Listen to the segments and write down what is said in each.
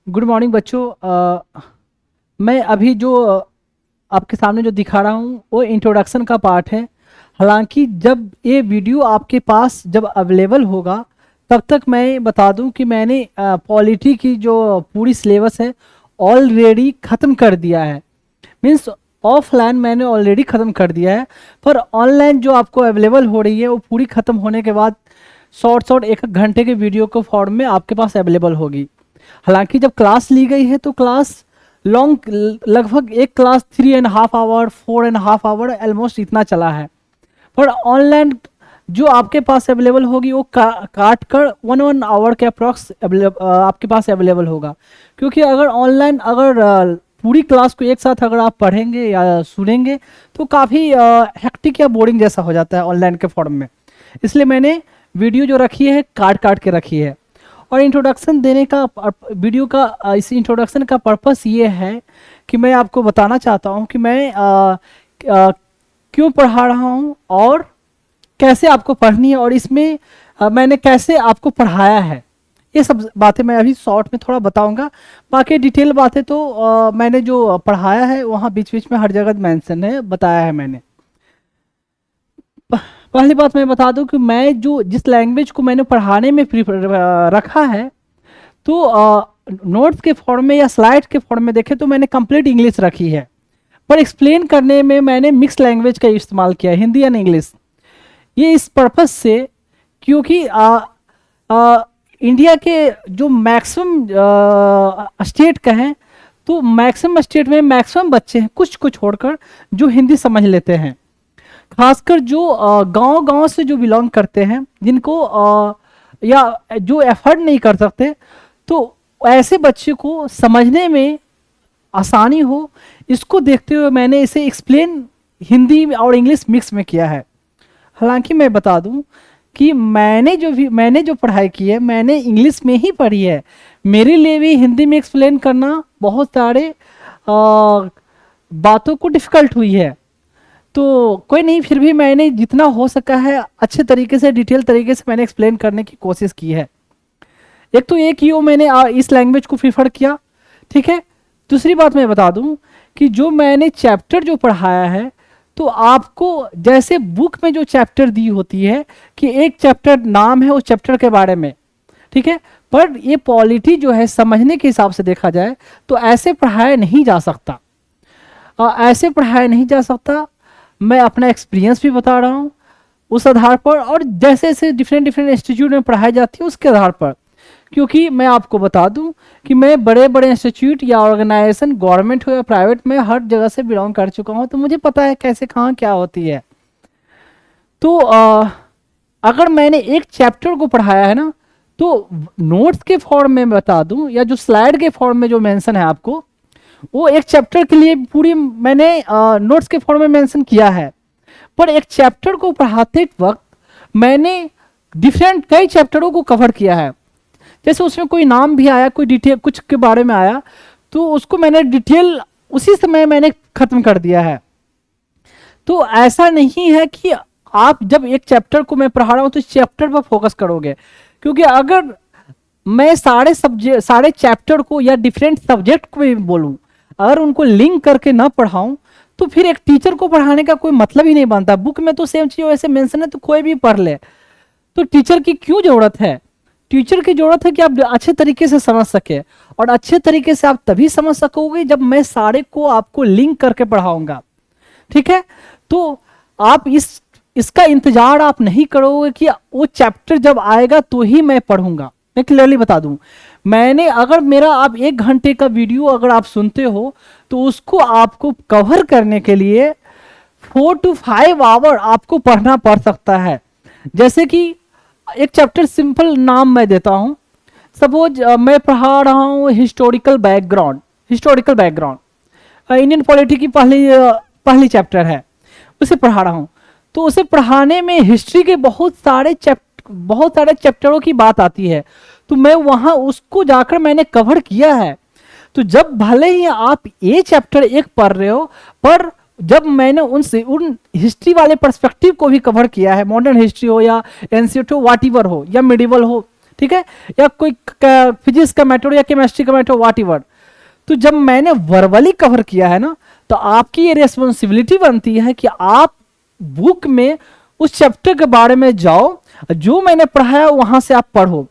Good morning बच्चों। मैं अभी जो आपके सामने जो दिखा रहा हूँ वो इंट्रोडक्शन का पार्ट है। हालांकि जब ये वीडियो आपके पास जब अवेलेबल होगा तब तक मैं बता दूं कि मैंने पॉलिटी की जो पूरी सिलेबस है ऑलरेडी ख़त्म कर दिया है। मीन्स ऑफलाइन मैंने ऑलरेडी ख़त्म कर दिया है, पर ऑनलाइन जो आपको अवेलेबल हो रही है वो पूरी ख़त्म होने के बाद शॉर्ट शॉर्ट एक एक घंटे के वीडियो को फॉर्म में आपके पास अवेलेबल होगी। हालांकि जब क्लास ली गई है तो क्लास लॉन्ग, लगभग एक क्लास 3.5 आवर 4.5 आवर ऑलमोस्ट इतना चला है। पर ऑनलाइन जो आपके पास अवेलेबल होगी वो काट कर 1 आवर के अप्रॉक्स आपके पास अवेलेबल होगा। क्योंकि अगर ऑनलाइन पूरी क्लास को एक साथ अगर आप पढ़ेंगे या सुनेंगे तो काफ़ी हेक्टिक या बोरिंग जैसा हो जाता है ऑनलाइन के फॉर्म में। इसलिए मैंने वीडियो जो रखी है काट काट के रखी है। और इंट्रोडक्शन देने का वीडियो का इस इंट्रोडक्शन का पर्पस ये है कि मैं आपको बताना चाहता हूँ कि मैं क्यों पढ़ा रहा हूँ और कैसे आपको पढ़नी है, और इसमें मैंने कैसे आपको पढ़ाया है। ये सब बातें मैं अभी शॉर्ट में थोड़ा बताऊंगा। बाकी डिटेल बातें तो मैंने जो पढ़ाया है वहाँ बीच बीच में हर जगह मेंशन है, बताया है मैंने। पहली बात मैं बता दूं कि मैं जो जिस लैंग्वेज को मैंने पढ़ाने में रखा है तो नोट्स के फॉर्म में या स्लाइड के फॉर्म में देखें तो मैंने कंप्लीट इंग्लिश रखी है, पर एक्सप्लेन करने में मैंने मिक्स लैंग्वेज का इस्तेमाल किया है, हिंदी एंड इंग्लिश। ये इस पर्पस से क्योंकि इंडिया के जो मैक्सिमम स्टेट का है तो मैक्सिमम स्टेट में मैक्सिमम बच्चे हैं कुछ को छोड़कर जो हिंदी समझ लेते हैं। खासकर जो गांव-गांव से जो बिलोंग करते हैं, जिनको या जो एफर्ट नहीं कर सकते, तो ऐसे बच्चे को समझने में आसानी हो, इसको देखते हुए मैंने इसे एक्सप्लेन हिंदी और इंग्लिश मिक्स में किया है। हालांकि मैं बता दूं कि मैंने जो पढ़ाई की है मैंने इंग्लिश में ही पढ़ी है। मेरे लिए भी हिंदी में एक्सप्लेन करना बहुत सारे बातों को डिफ़िकल्ट हुई है। तो कोई नहीं, फिर भी मैंने जितना हो सका है अच्छे तरीके से डिटेल तरीके से मैंने एक्सप्लेन करने की कोशिश की है। एक तो ये कि वो मैंने इस लैंग्वेज को प्रीफर किया, ठीक है। दूसरी बात मैं बता दूं कि जो मैंने चैप्टर जो पढ़ाया है तो आपको जैसे बुक में जो चैप्टर दी होती है कि एक चैप्टर नाम है उस चैप्टर के बारे में, ठीक है, पर ये पॉलिटी जो है समझने के हिसाब से देखा जाए तो ऐसे पढ़ाया नहीं जा सकता। ऐसे पढ़ाया नहीं जा सकता। मैं अपना एक्सपीरियंस भी बता रहा हूँ उस आधार पर, और जैसे जैसे डिफरेंट डिफरेंट इंस्टीट्यूट में पढ़ाई जाती है उसके आधार पर। क्योंकि मैं आपको बता दूं कि मैं बड़े बड़े इंस्टीट्यूट या ऑर्गेनाइजेशन गवर्नमेंट हो या प्राइवेट में हर जगह से बिलोंग कर चुका हूँ, तो मुझे पता है कैसे कहाँ क्या होती है। तो अगर मैंने एक चैप्टर को पढ़ाया है ना तो नोट्स के फॉर्म में बता दूं या जो स्लाइड के फॉर्म में जो मेंशन है आपको, वो एक चैप्टर के लिए पूरी मैंने नोट्स के फॉर्म में मेंशन किया है। पर एक चैप्टर को पढ़ाते वक्त मैंने डिफरेंट कई चैप्टरों को कवर किया है। जैसे उसमें कोई नाम भी आया, कोई डिटेल कुछ के बारे में आया, तो उसको मैंने डिटेल उसी समय मैंने खत्म कर दिया है। तो ऐसा नहीं है कि आप जब एक चैप्टर को मैं पढ़ा रहा हूं तो इस चैप्टर पर फोकस करोगे, क्योंकि अगर मैं सारे चैप्टर को या डिफरेंट सब्जेक्ट को भी बोलूं, अगर उनको लिंक करके ना पढ़ाऊं तो फिर एक टीचर को पढ़ाने का कोई मतलब ही नहीं बनता। बुक में तो सेम चीज वैसे मेंशन है तो कोई भी पढ़ ले, तो टीचर की क्यों जरूरत है? टीचर की जरूरत है कि आप अच्छे तरीके से समझ सके, और अच्छे तरीके से आप तभी समझ सकोगे जब मैं सारे को आपको लिंक करके पढ़ाऊंगा, ठीक है। तो आप इसका इंतजार आप नहीं करोगे कि वो चैप्टर जब आएगा तो ही मैं पढ़ूंगा। मैं क्लियरली बता दूं, मैंने अगर मेरा आप 1 घंटे का वीडियो अगर आप सुनते हो तो उसको आपको कवर करने के लिए 4 to 5 आवर आपको पढ़ना पड़ सकता है। जैसे कि एक चैप्टर सिंपल नाम मैं देता हूं, सपोज मैं पढ़ा रहा हूं हिस्टोरिकल बैकग्राउंड इंडियन पॉलिटी की पहली चैप्टर है, उसे पढ़ा रहा हूं। तो उसे पढ़ाने में हिस्ट्री के बहुत सारे चैप्टरों की बात आती है, तो मैं वहां उसको जाकर मैंने कवर किया है। तो जब भले ही आप ये चैप्टर एक पढ़ रहे हो, पर जब मैंने उन हिस्ट्री वाले पर्सपेक्टिव को भी कवर किया है, मॉडर्न हिस्ट्री हो या एंशिएंट हो, व्हाटएवर हो या मिडिवल हो, ठीक है, या कोई फिजिक्स का मैटर या केमिस्ट्री का मैटर, व्हाट एवर। तो जब मैंने वर्बली कवर किया है ना, तो आपकी ये रिस्पॉन्सिबिलिटी बनती है कि आप बुक में उस चैप्टर के बारे में जाओ, जो मैंने पढ़ाया वहां से आप पढ़ो।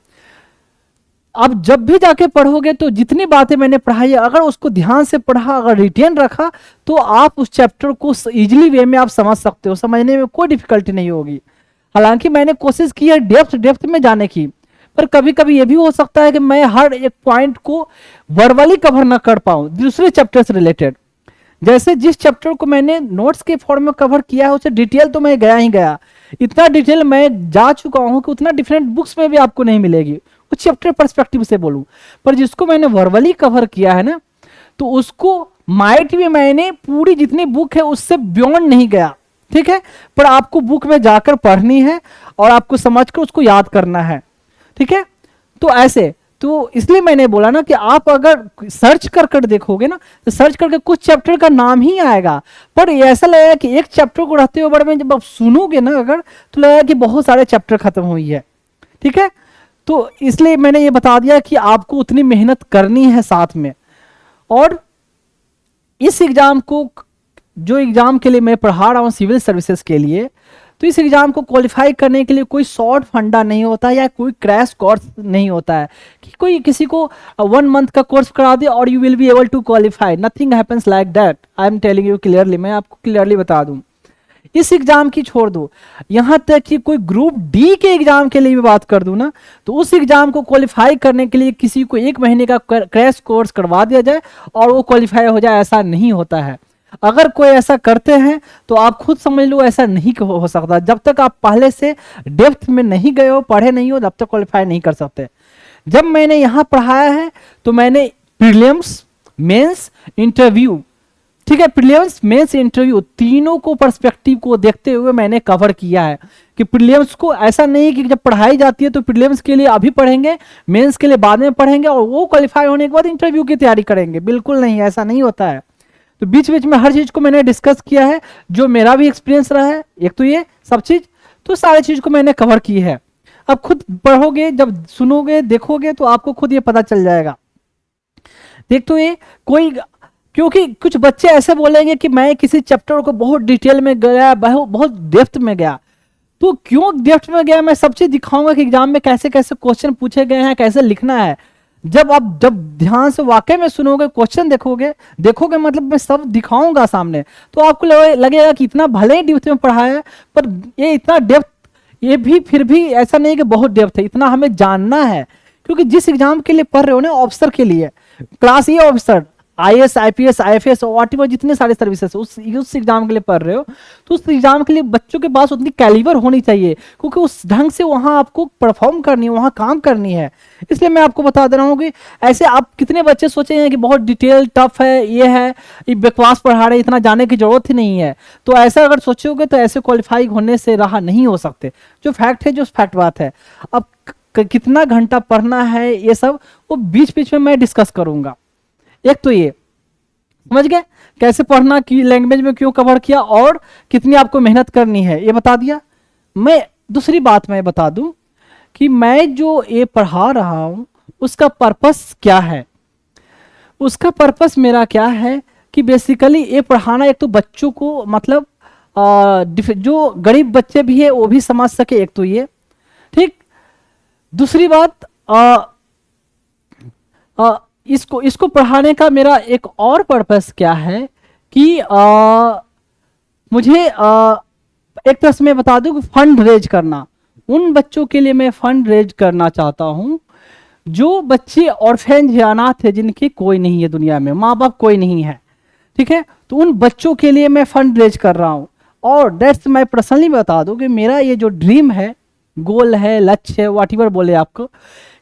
अब जब भी जाके पढ़ोगे तो जितनी बातें मैंने पढ़ाई, अगर उसको ध्यान से पढ़ा, अगर रिटेन रखा, तो आप उस चैप्टर को इजीली वे में आप समझ सकते हो, समझने में कोई डिफिकल्टी नहीं होगी। हालांकि मैंने कोशिश की है डेप्थ में जाने की, पर कभी कभी ये भी हो सकता है कि मैं हर एक पॉइंट को वर्बली कवर ना कर पाऊं दूसरे चैप्टर से रिलेटेड। जैसे जिस चैप्टर को मैंने नोट्स के फॉर्म में कवर किया है, उसे डिटेल तो मैं गया ही गया, इतना डिटेल मैं जा चुका हूं कि उतना डिफरेंट बुक्स में भी आपको नहीं मिलेगी, उस चैप्टर पर्सपेक्टिव से बोलूं। पर जिसको मैंने वर्बली कवर किया है ना, तो उसको माइट भी मैंने पूरी जितनी बुक है उससे बियॉन्ड नहीं गया, ठीक है, पर आपको बुक में जाकर पढ़नी है और आपको समझकर उसको याद करना है, ठीक है। तो ऐसे, तो इसलिए मैंने बोला ना कि आप अगर सर्च कर देखोगे ना, तो सर्च करके कुछ चैप्टर का नाम ही आएगा, पर ऐसा लगेगा कि एक चैप्टर को रहते हुए बड़े में जब आप सुनोगे ना अगर, तो लगेगा कि बहुत सारे चैप्टर खत्म हुई है, ठीक है। तो इसलिए मैंने ये बता दिया कि आपको उतनी मेहनत करनी है साथ में। और इस एग्जाम को, जो एग्जाम के लिए मैं पढ़ा रहा हूँ सिविल सर्विसेज के लिए, तो इस एग्जाम को क्वालिफाई करने के लिए कोई शॉर्ट फंडा नहीं होता या कोई क्रैश कोर्स नहीं होता है कि कोई किसी को 1 मंथ का कोर्स करा दे और you will be able to qualify. Nothing happens like that, I am telling you clearly, मैं आपको क्लियरली बता दूं। इस एग्जाम की छोड़ दो, यहां तक कि कोई ग्रुप डी के एग्जाम के लिए भी बात कर दूं ना, तो उस एग्जाम को क्वालिफाई करने के लिए किसी को 1 महीने का क्रैश कोर्स करवा दिया जाए और वो क्वालिफाई हो जाए, ऐसा नहीं होता है। अगर कोई ऐसा करते हैं तो आप खुद समझ लो ऐसा नहीं हो सकता। जब तक आप पहले से डेप्थ में नहीं गए हो, पढ़े नहीं हो, तब तक क्वालिफाई नहीं कर सकते। जब मैंने यहां पढ़ाया है तो मैंने प्रीलिम्स, मेंस, इंटरव्यू, ठीक है, प्रीलिम्स, मेंस, इंटरव्यू तीनों को पर्सपेक्टिव को देखते हुए मैंने कवर किया है कि प्रीलिम्स को ऐसा नहीं कि जब पढ़ाई जाती है तो प्रीलिम्स के लिए अभी पढ़ेंगे, मेंस के लिए बाद में पढ़ेंगे और वो क्वालिफाई होने के बाद इंटरव्यू की तैयारी करेंगे। बिल्कुल नहीं, ऐसा नहीं होता है। तो बीच बीच में हर चीज को मैंने डिस्कस किया है, जो मेरा भी एक्सपीरियंस रहा है, एक तो ये सब चीज, तो सारी चीज को मैंने कवर की है। अब खुद पढ़ोगे, जब सुनोगे, देखोगे, तो आपको खुद ये पता चल जाएगा। देख, तो ये कोई, क्योंकि कुछ बच्चे ऐसे बोलेंगे कि मैं किसी चैप्टर को बहुत डिटेल में गया, बहुत डेप्थ में गया, तो क्यों डेप्थ में गया, मैं सब चीज दिखाऊंगा कि एग्जाम में कैसे कैसे क्वेश्चन पूछे गए हैं, कैसे लिखना है। जब ध्यान से वाकई में सुनोगे, क्वेश्चन देखोगे मतलब मैं सब दिखाऊंगा सामने, तो आपको लगेगा कि इतना भले ही डेप्थ में पढ़ाया है, पर ये इतना डेप्थ, ये भी फिर भी ऐसा नहीं कि बहुत डेप्थ है, इतना हमें जानना है। क्योंकि जिस एग्जाम के लिए पढ़ रहे हो ना, ऑफिसर के लिए, क्लास ए ऑफिसर, IAS, IPS, IFS और व्हाटएवर जितने सारे सर्विसेज उस एग्जाम के लिए पढ़ रहे हो, तो उस एग्जाम के लिए बच्चों के पास उतनी कैलिबर होनी चाहिए, क्योंकि उस ढंग से वहां आपको परफॉर्म करनी है, वहां काम करनी है। इसलिए मैं आपको बता दे रहा हूँ कि ऐसे आप कितने बच्चे सोचे हैं कि बहुत डिटेल टफ है, ये है, ये बकवास पढ़ा रहे, इतना जाने की जरूरत ही नहीं है। तो ऐसा अगर सोचोगे तो ऐसे क्वालिफाई होने से रहा नहीं हो सकते। जो फैक्ट है, जो फैक्ट बात है। अब कितना घंटा पढ़ना है, ये सब वो बीच बीच में मैं डिस्कस करूंगा। एक तो ये समझ गए कैसे पढ़ना, की लैंग्वेज में क्यों कवर किया और कितनी आपको मेहनत करनी है, ये बता दिया। मैं दूसरी बात मैं बता दूं कि मैं जो ये पढ़ा रहा हूं उसका पर्पस क्या है। उसका पर्पस मेरा क्या है कि बेसिकली ये पढ़ाना, एक तो बच्चों को मतलब जो गरीब बच्चे भी है वो भी समझ सके, एक तो ये, ठीक। दूसरी बात, इसको पढ़ाने का मेरा एक और पर्पस क्या है कि मुझे एक तरह से मैं बता दूं कि फंड रेज करना। उन बच्चों के लिए मैं फंड रेज करना चाहता हूं जो बच्चे ऑर्फेन या अनाथ है, जिनके कोई नहीं है दुनिया में, माँ बाप कोई नहीं है, ठीक है। तो उन बच्चों के लिए मैं फंड रेज कर रहा हूं। और दैट्स मैं पर्सनली बता दूं कि मेरा ये जो ड्रीम है, गोल है, लक्ष्य है, व्हाटएवर बोले आपको,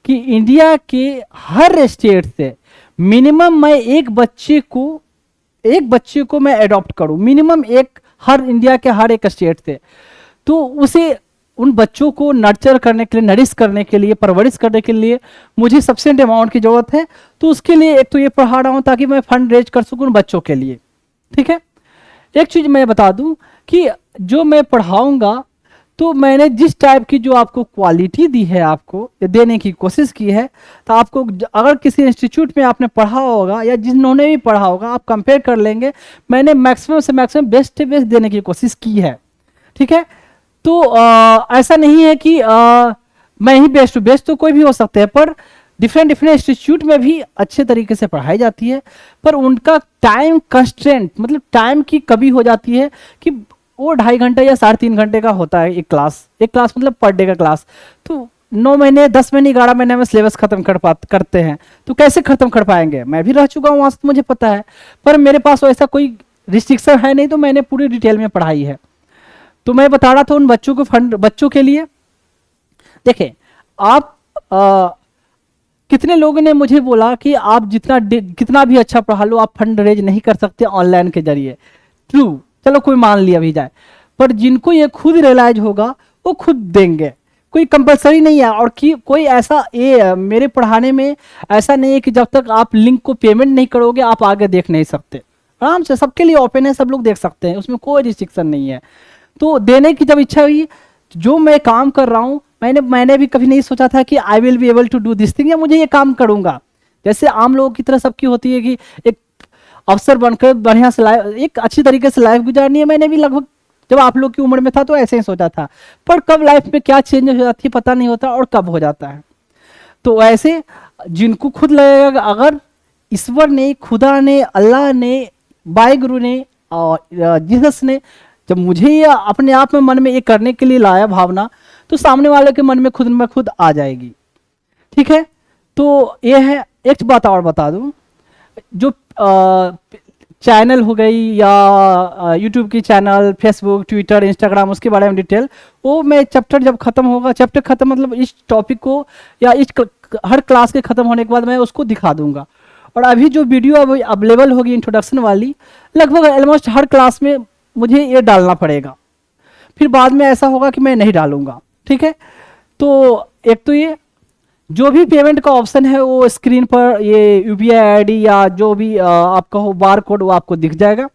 कि इंडिया के हर स्टेट से मिनिमम मैं एक बच्चे को मैं अडॉप्ट करूं, मिनिमम एक, हर इंडिया के हर एक स्टेट से। तो उसे, उन बच्चों को नर्चर करने के लिए, नरिश करने के लिए, परवरिश करने के लिए मुझे सफिशिएंट अमाउंट की जरूरत है। तो उसके लिए एक तो ये पढ़ा रहा हूं ताकि मैं फंड रेज कर सकूं बच्चों के लिए, ठीक है। एक चीज मैं बता दूं कि जो मैं पढ़ाऊंगा तो मैंने जिस टाइप की जो आपको क्वालिटी दी है, आपको ये देने की कोशिश की है, तो आपको अगर किसी इंस्टीट्यूट में आपने पढ़ा होगा या जिन्होंने भी पढ़ा होगा, आप कंपेयर कर लेंगे, मैंने मैक्सिमम से मैक्सिमम बेस्ट से बेस्ट देने की कोशिश की है। ठीक है, तो ऐसा नहीं है कि मैं ही बेस्ट हूँ, बेस्ट तो कोई भी हो सकते हैं, पर डिफरेंट डिफरेंट इंस्टीट्यूट में भी अच्छे तरीके से पढ़ाई जाती है, पर उनका टाइम कंस्ट्रेंट, मतलब टाइम की कमी हो जाती है कि वो 2.5 घंटे या 3.5 घंटे का होता है एक क्लास, मतलब पर डे का क्लास। तो 9 महीने 10 महीने 11 महीने में सिलेबस खत्म करते हैं, तो कैसे खत्म कर पाएंगे? मैं भी रह चुका हूँ वहां से, तो मुझे पता है, पर मेरे पास ऐसा कोई रिस्ट्रिक्शन है नहीं, तो मैंने पूरी डिटेल में पढ़ाई है। तो मैं बता रहा था उन बच्चों को, फंड बच्चों के लिए देखिए, आप कितने लोगों ने मुझे बोला कि आप कितना भी अच्छा पढ़ा लो, आप फंड रेज नहीं कर सकते ऑनलाइन के जरिए। ट्रू, चलो कोई मान लिया भी जाए, पर जिनको ये खुद रियलाइज होगा वो खुद देंगे, कोई कंपलसरी नहीं है। और कि कोई ऐसा मेरे पढ़ाने में ऐसा नहीं है कि जब तक आप लिंक को पेमेंट नहीं करोगे आप आगे देख नहीं सकते। आराम से सबके लिए ओपन है, सब लोग देख सकते हैं, उसमें कोई रिस्ट्रिक्शन नहीं है। तो देने की जब इच्छा हुई, जो मैं काम कर रहा हूँ, मैंने भी कभी नहीं सोचा था कि I will be able to do this thing, या मुझे ये काम करूंगा। जैसे आम लोगों की तरह सबकी होती है कि एक अफसर बनकर बढ़िया से एक अच्छी तरीके से लाइफ गुजारनी है। मैंने भी लगभग जब आप लोग की उम्र में था तो ऐसे ही सोचा था, पर कब लाइफ में क्या चेंज हो जाती है पता नहीं होता, और कब हो जाता है। तो ऐसे जिनको खुद लगेगा अगर ईश्वर ने, खुदा ने, अल्लाह ने, वाहिगुरु ने और जीसस ने जब मुझे ये अपने आप में मन में ये करने के लिए लाया भावना, तो सामने वाले के मन में खुद आ जाएगी। ठीक है, तो ये है। एक बात और बता दूं, जो चैनल हो गई या यूट्यूब की चैनल, फेसबुक, ट्विटर, इंस्टाग्राम, उसके बारे में डिटेल, वो मैं चैप्टर जब खत्म होगा, चैप्टर खत्म मतलब इस टॉपिक को या हर क्लास के खत्म होने के बाद मैं उसको दिखा दूंगा। और अभी जो वीडियो अब अवेलेबल होगी इंट्रोडक्शन वाली, लगभग ऑलमोस्ट हर क्लास में मुझे ये डालना पड़ेगा, फिर बाद में ऐसा होगा कि मैं नहीं डालूंगा। ठीक है, तो एक तो ये जो भी पेमेंट का ऑप्शन है वो स्क्रीन पर ये यूपीआई आईडी या जो भी आपका हो बार कोड, वो आपको दिख जाएगा।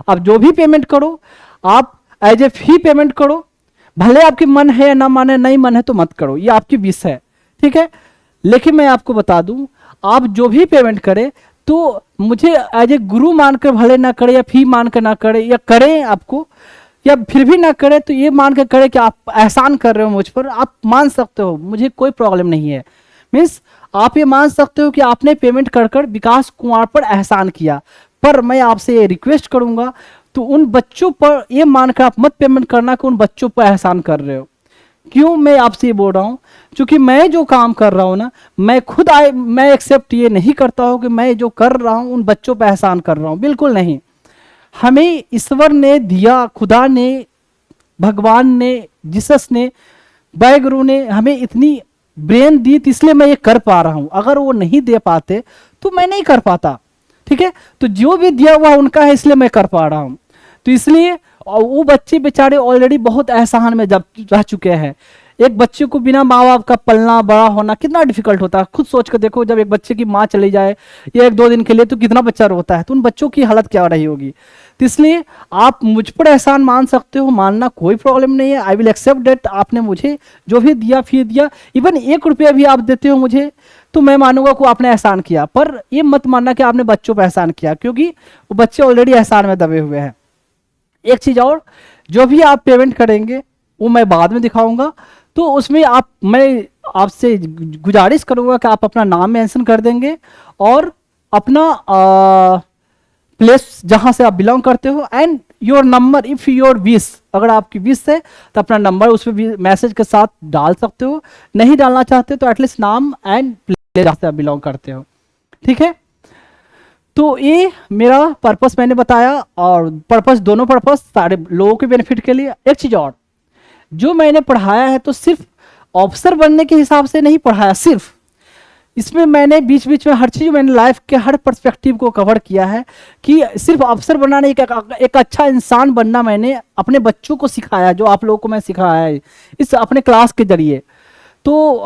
आप जो भी पेमेंट करो, आप एज ए फी पेमेंट करो, भले आपकी मन है या ना माने, नहीं मन है तो मत करो, ये आपकी विश है। ठीक है, लेकिन मैं आपको बता दूं, आप जो भी पेमेंट करें तो मुझे एज ए गुरु मानकर भले ना करे, या फी मानकर ना करे, या करें आपको या फिर भी ना करे, तो ये मान कर करे कि आप एहसान कर रहे हो मुझ पर, आप मान सकते हो, मुझे कोई प्रॉब्लम नहीं है। मीन्स आप ये मान सकते हो कि आपने पेमेंट कर कर विकास कुमार पर एहसान किया, पर मैं आपसे ये रिक्वेस्ट करूंगा, तो उन बच्चों पर ये मानकर आप मत पेमेंट करना कि उन बच्चों पर एहसान कर रहे हो। क्यों मैं आपसे ये बोल रहा हूँ? क्योंकि मैं जो काम कर रहा हूँ ना, मैं एक्सेप्ट ये नहीं करता हूँ कि मैं जो कर रहा हूँ उन बच्चों पर एहसान कर रहा हूँ, बिल्कुल नहीं। हमें ईश्वर ने दिया, खुदा ने, भगवान ने, जीसस ने, वाहिगुरु ने हमें इतनी ब्रेन दी, तो इसलिए मैं ये कर पा रहा हूं। अगर वो नहीं दे पाते तो मैं नहीं कर पाता। ठीक है, तो जो भी दिया हुआ उनका है, इसलिए मैं कर पा रहा हूं। तो इसलिए वो बच्चे बेचारे ऑलरेडी बहुत एहसान में जब रह चुके हैं। एक बच्चे को बिना माँ बाप का पलना बड़ा होना कितना डिफिकल्ट होता है, खुद सोच कर देखो। जब एक बच्चे की माँ चली जाए या 1-2 दिन के लिए, तो कितना बच्चा रोता है, तो उन बच्चों की हालत क्या रही होगी। तो इसलिए आप मुझ पर एहसान मान सकते हो, मानना कोई प्रॉब्लम नहीं है। आई विल एक्सेप्ट डेट, आपने मुझे जो भी दिया, फी दिया, इवन 1 रुपया भी आप देते हो मुझे, तो मैं मानूंगा कि आपने एहसान किया। पर ये मत मानना कि आपने बच्चों पर एहसान किया, क्योंकि वो बच्चे ऑलरेडी एहसान में दबे हुए हैं। एक चीज और, जो भी आप पेमेंट करेंगे वो मैं बाद में दिखाऊंगा, तो उसमें मैं आपसे गुजारिश करूंगा कि आप अपना नाम मेंशन कर देंगे और अपना प्लेस जहां से आप बिलोंग करते हो, and your number if your wish, अगर आपकी विश है तो अपना नंबर उसमें भी मैसेज के साथ डाल सकते हो। नहीं डालना चाहते तो एटलीस्ट नाम एंड प्लेस जहां से आप बिलोंग करते हो। ठीक है, तो ये मेरा पर्पस मैंने बताया, और पर्पस, दोनों पर्पस सारे लोगों के बेनिफिट के लिए। एक चीज और, जो मैंने पढ़ाया है तो सिर्फ ऑफिसर बनने के हिसाब से नहीं पढ़ाया, सिर्फ इसमें मैंने बीच बीच में हर चीज, मैंने लाइफ के हर पर्सपेक्टिव को कवर किया है, कि सिर्फ ऑफिसर बनना नहीं, एक अच्छा इंसान बनना मैंने अपने बच्चों को सिखाया, जो आप लोगों को मैं सिखाया है इस अपने क्लास के जरिए। तो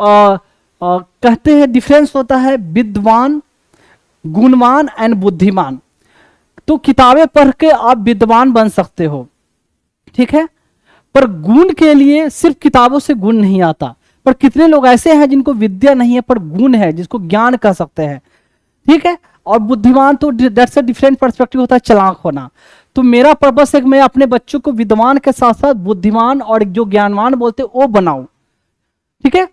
कहते हैं डिफरेंस होता है विद्वान, गुणवान एंड बुद्धिमान। तो किताबें पढ़ के आप विद्वान बन सकते हो, ठीक है, पर गुण के लिए सिर्फ किताबों से गुण नहीं आता, पर कितने लोग ऐसे हैं जिनको विद्या नहीं है पर गुण है, जिसको ज्ञान कह सकते हैं, ठीक है। और बुद्धिमान तो दैट्स अ डिफरेंट पर्सपेक्टिव होता है, चालाक होना। तो मेरा पर्पस है कि मैं अपने बच्चों को विद्वान के साथ साथ बुद्धिमान और जो ज्ञानवान बोलते हैं वो बनाऊं, ठीक है।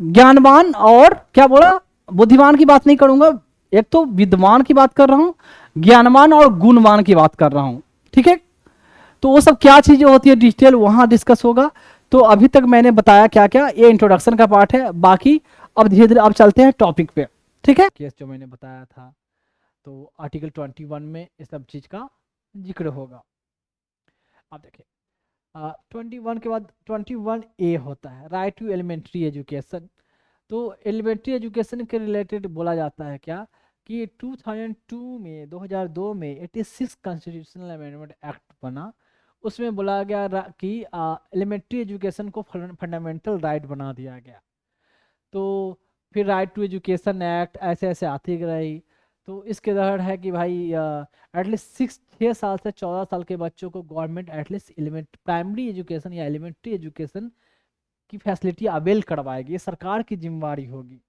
ज्ञानवान और क्या बोला, बुद्धिमान की बात नहीं करूंगा, एक तो विद्वान की बात कर रहा हूं, ज्ञानवान और गुणवान की बात कर रहा हूं, ठीक है। तो वो सब क्या चीजें होती है डिटेल वहां डिस्कस होगा। तो अभी तक मैंने बताया क्या क्या, ये इंट्रोडक्शन का पार्ट है, बाकी अब धीरे धीरे अब चलते हैं टॉपिक पे, ठीक है। केस जो मैंने बताया था, तो आर्टिकल 21 में इस सब चीज का जिक्र होगा। अब देखिए 21 के बाद 21A होता है, राइट टू एलिमेंट्री एजुकेशन। तो एलिमेंट्री एजुकेशन के रिलेटेड बोला जाता है क्या कि 2002 में 86 कॉन्स्टिट्यूशनल अमेंडमेंट एक्ट बना, उसमें बोला गया कि एलिमेंट्री एजुकेशन को फंडामेंटल राइट बना दिया गया। तो फिर राइट टू एजुकेशन एक्ट ऐसे ऐसे आती रही। तो इसके तहत है कि भाई एटलीस्ट 6 साल से 14 साल के बच्चों को government at least element primary education या एलिमेंट्री एजुकेशन की फैसिलिटी अवेल करवाएगी, ये सरकार की जिम्मेवारी होगी।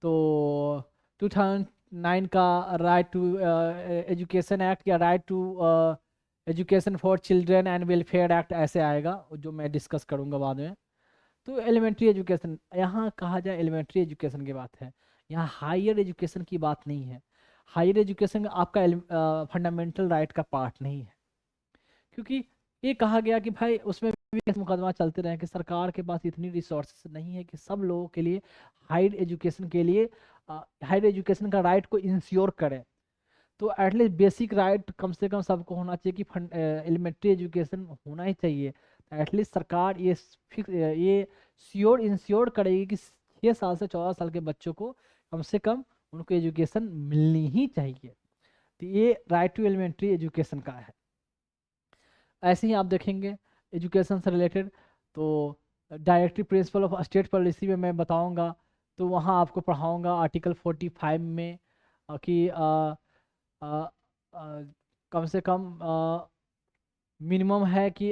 तो 2009 का राइट टू एजुकेशन एक्ट या right to education for children and welfare act ऐसे आएगा, जो मैं डिस्कस करूंगा बाद में। तो एलिमेंट्री एजुकेशन, यहाँ कहा जाए एलिमेंट्री एजुकेशन की बात है, यहाँ हायर एजुकेशन की बात नहीं है। हायर एजुकेशन आपका फंडामेंटल राइट का पार्ट नहीं है, क्योंकि ये कहा गया कि भाई उसमें भी मुकदमा चलते रहे कि सरकार के पास इतनी रिसोर्सेज नहीं है कि सब लोगों के लिए हायर एजुकेशन के लिए हायर एजुकेशन का राइट को इंश्योर करे। तो एटलीस्ट बेसिक राइट कम से कम सबको होना चाहिए कि एलिमेंट्री एजुकेशन होना ही चाहिए। एटलीस्ट सरकार ये फिक्स ये इंश्योर करेगी कि 6 साल से 14 साल के बच्चों को कम से कम उनको एजुकेशन मिलनी ही चाहिए। तो ये राइट टू एलिमेंट्री एजुकेशन का है। ऐसे ही आप देखेंगे एजुकेशन से रिलेटेड, तो directive principle of state policy में मैं बताऊंगा, तो वहाँ आपको पढ़ाऊंगा आर्टिकल 45 में कि कम से कम मिनिमम है कि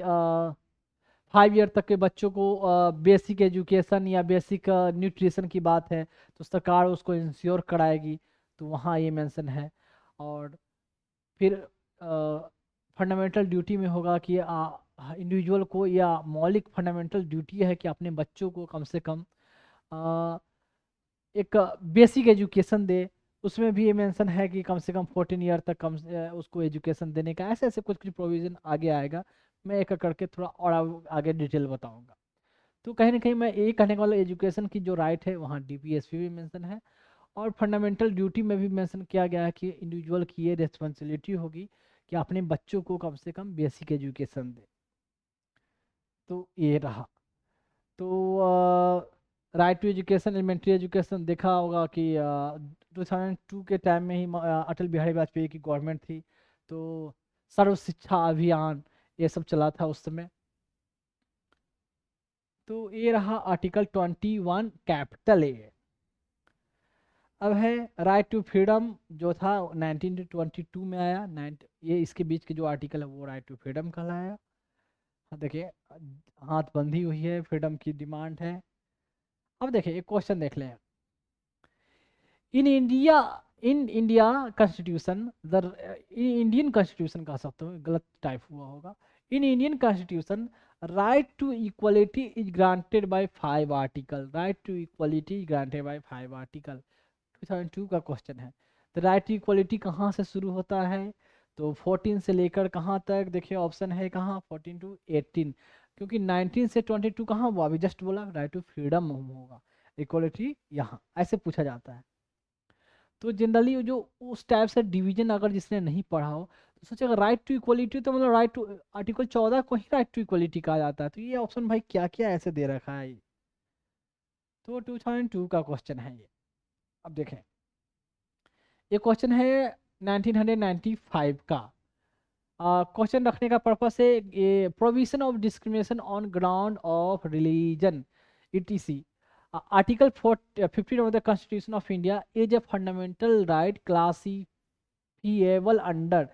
5 ईयर तक के बच्चों को बेसिक एजुकेशन या बेसिक न्यूट्रिशन की बात है तो सरकार उसको इंश्योर कराएगी, तो वहाँ ये मेंशन है। और फिर फंडामेंटल ड्यूटी में होगा कि इंडिविजुअल को या मौलिक फंडामेंटल ड्यूटी है कि अपने बच्चों को कम से कम एक बेसिक एजुकेशन दे। उसमें भी ये मेंशन है कि कम से कम 14 ईयर तक उसको एजुकेशन देने का, ऐसे ऐसे कुछ कुछ प्रोविज़न आगे आएगा। मैं एक करके थोड़ा और आगे डिटेल बताऊंगा। तो कहीं ना कहीं मैं ये कहने वाला एजुकेशन की जो राइट है वहाँ DPSP भी मेंशन है, और फंडामेंटल ड्यूटी में भी मेंशन किया गया है कि इंडिविजुअल की ये रिस्पॉन्सिबिलिटी होगी कि अपने बच्चों को कम से कम बेसिक एजुकेशन दे। तो ये रहा। तो right to education, elementary education देखा होगा कि 2002 के टाइम में ही अटल बिहारी वाजपेयी की गवर्नमेंट थी, तो सर्व शिक्षा अभियान ये सब चला था उस समय। तो ये रहा आर्टिकल 21 कैपिटल ए। अब है राइट टू फ्रीडम, जो था 1922 में आया। ये इसके बीच के जो आर्टिकल है वो राइट टू फ्रीडम कहलाया। देखिए हाथ बंधी हुई है, फ्रीडम की डिमांड है। अब देखिए एक क्वेश्चन देख लें। In India constitution, Indian constitution कह सकते हो, गलत टाइप हुआ होगा। In Indian constitution right to equality is granted by 5 article. Right to equality is granted by 5 article, 2002 का क्वेश्चन है। तो राइट टू इक्वलिटी कहाँ से शुरू होता है, तो 14 से लेकर कहाँ तक, देखिए ऑप्शन है कहाँ 14 to 18, क्योंकि 19 से 22 कहाँ हुआ, अभी जस्ट बोला राइट टू फ्रीडम होगा, इक्वलिटी यहाँ ऐसे पूछा जाता है। तो जनरली जो उस टाइप से डिवीजन अगर जिसने नहीं पढ़ा हो तो सोचेगा राइट टू इक्वलिटी तो मतलब राइट टू आर्टिकल 14 को ही राइट टू इक्वलिटी कहा जाता है। तो ये ऑप्शन भाई क्या क्या ऐसे दे रखा है ये, तो 2002 का क्वेश्चन है ये। अब देखें ये क्वेश्चन है 1995 का। क्वेश्चन रखने का पर्पस है ये provision of discrimination on ground of religion ETC। Article 15 of the constitution of India is a fundamental right classifiable under.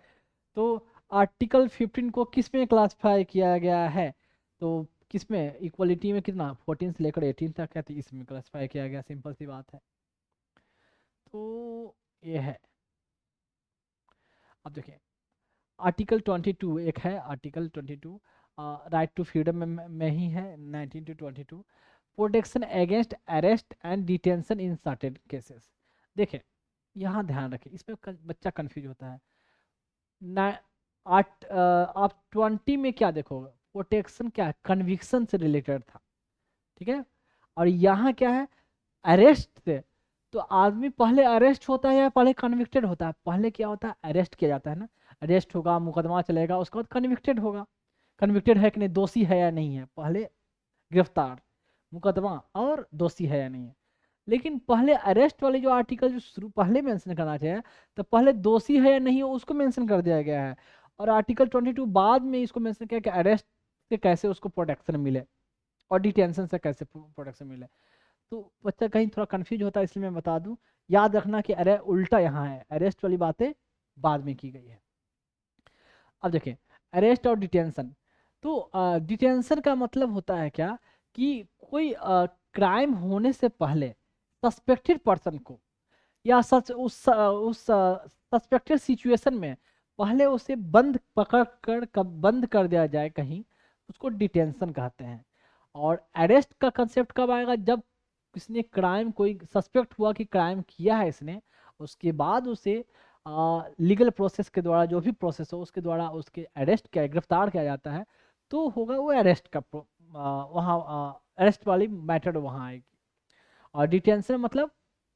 तो आर्टिकल 15 को किस में क्लासिफाई किया गया है? तो किस में, इक्वलिटी में कितना 14 से लेकर 18 तक है, तो इसमें क्लासिफाई किया गया, सिंपल सी बात है। तो ये है। अब देखिए आर्टिकल 22 एक है, आर्टिकल 22 राइट टू फ्रीडम में ही है, 19 to 22, protection against arrest and detention in certain cases. देखिए यहाँ ध्यान रखें, इसमें बच्चा कंफ्यूज होता है ना। आप 20 में क्या देखोगे, प्रोटेक्शन क्या है, कन्विक्शन से रिलेटेड था, ठीक है। और यहाँ क्या है, अरेस्ट से। तो आदमी पहले अरेस्ट होता है या पहले कन्विक्टेड होता है? पहले क्या होता है, अरेस्ट किया जाता है ना, अरेस्ट होगा, मुकदमा चलेगा, उसके बाद कन्विक्टेड होगा। कन्विक्टेड है कि नहीं, दोषी है या नहीं है, पहले गिरफ्तार, मुकदमा, और दोषी है या नहीं है। लेकिन पहले अरेस्ट वाले जो आर्टिकल जो शुरू पहले मेंशन करना चाहिए, तो पहले दोषी है या नहीं है उसको मेंशन कर दिया गया है, और आर्टिकल 22 बाद में इसको मेंशन किया कि अरेस्ट से कैसे उसको प्रोटेक्शन मिले और डिटेंशन से कैसे प्रोटेक्शन मिले। तो बच्चा कहीं थोड़ा कंफ्यूज होता है, इसलिए मैं बता दूं, याद रखना कि अरे उल्टा यहाँ है, अरेस्ट वाली बातें बाद में की गई है। अब देखिए अरेस्ट और डिटेंशन। तो डिटेंशन का मतलब होता है क्या, कि कोई क्राइम होने से पहले सस्पेक्टेड पर्सन को, या सच उस सस्पेक्टेड सिचुएशन में पहले उसे बंद पकड़ कर बंद कर दिया जाए कहीं, उसको डिटेंशन कहते हैं। और अरेस्ट का कंसेप्ट कब आएगा, जब किसने क्राइम, कोई सस्पेक्ट हुआ कि क्राइम किया है इसने, उसके बाद उसे लीगल प्रोसेस के द्वारा, जो भी प्रोसेस हो उसके द्वारा उसके अरेस्ट किया, गिरफ्तार किया जाता है, तो होगा वो अरेस्ट का वहाँ अरेस्ट वाली मैटर वहाँ आएगी। और डिटेंशन मतलब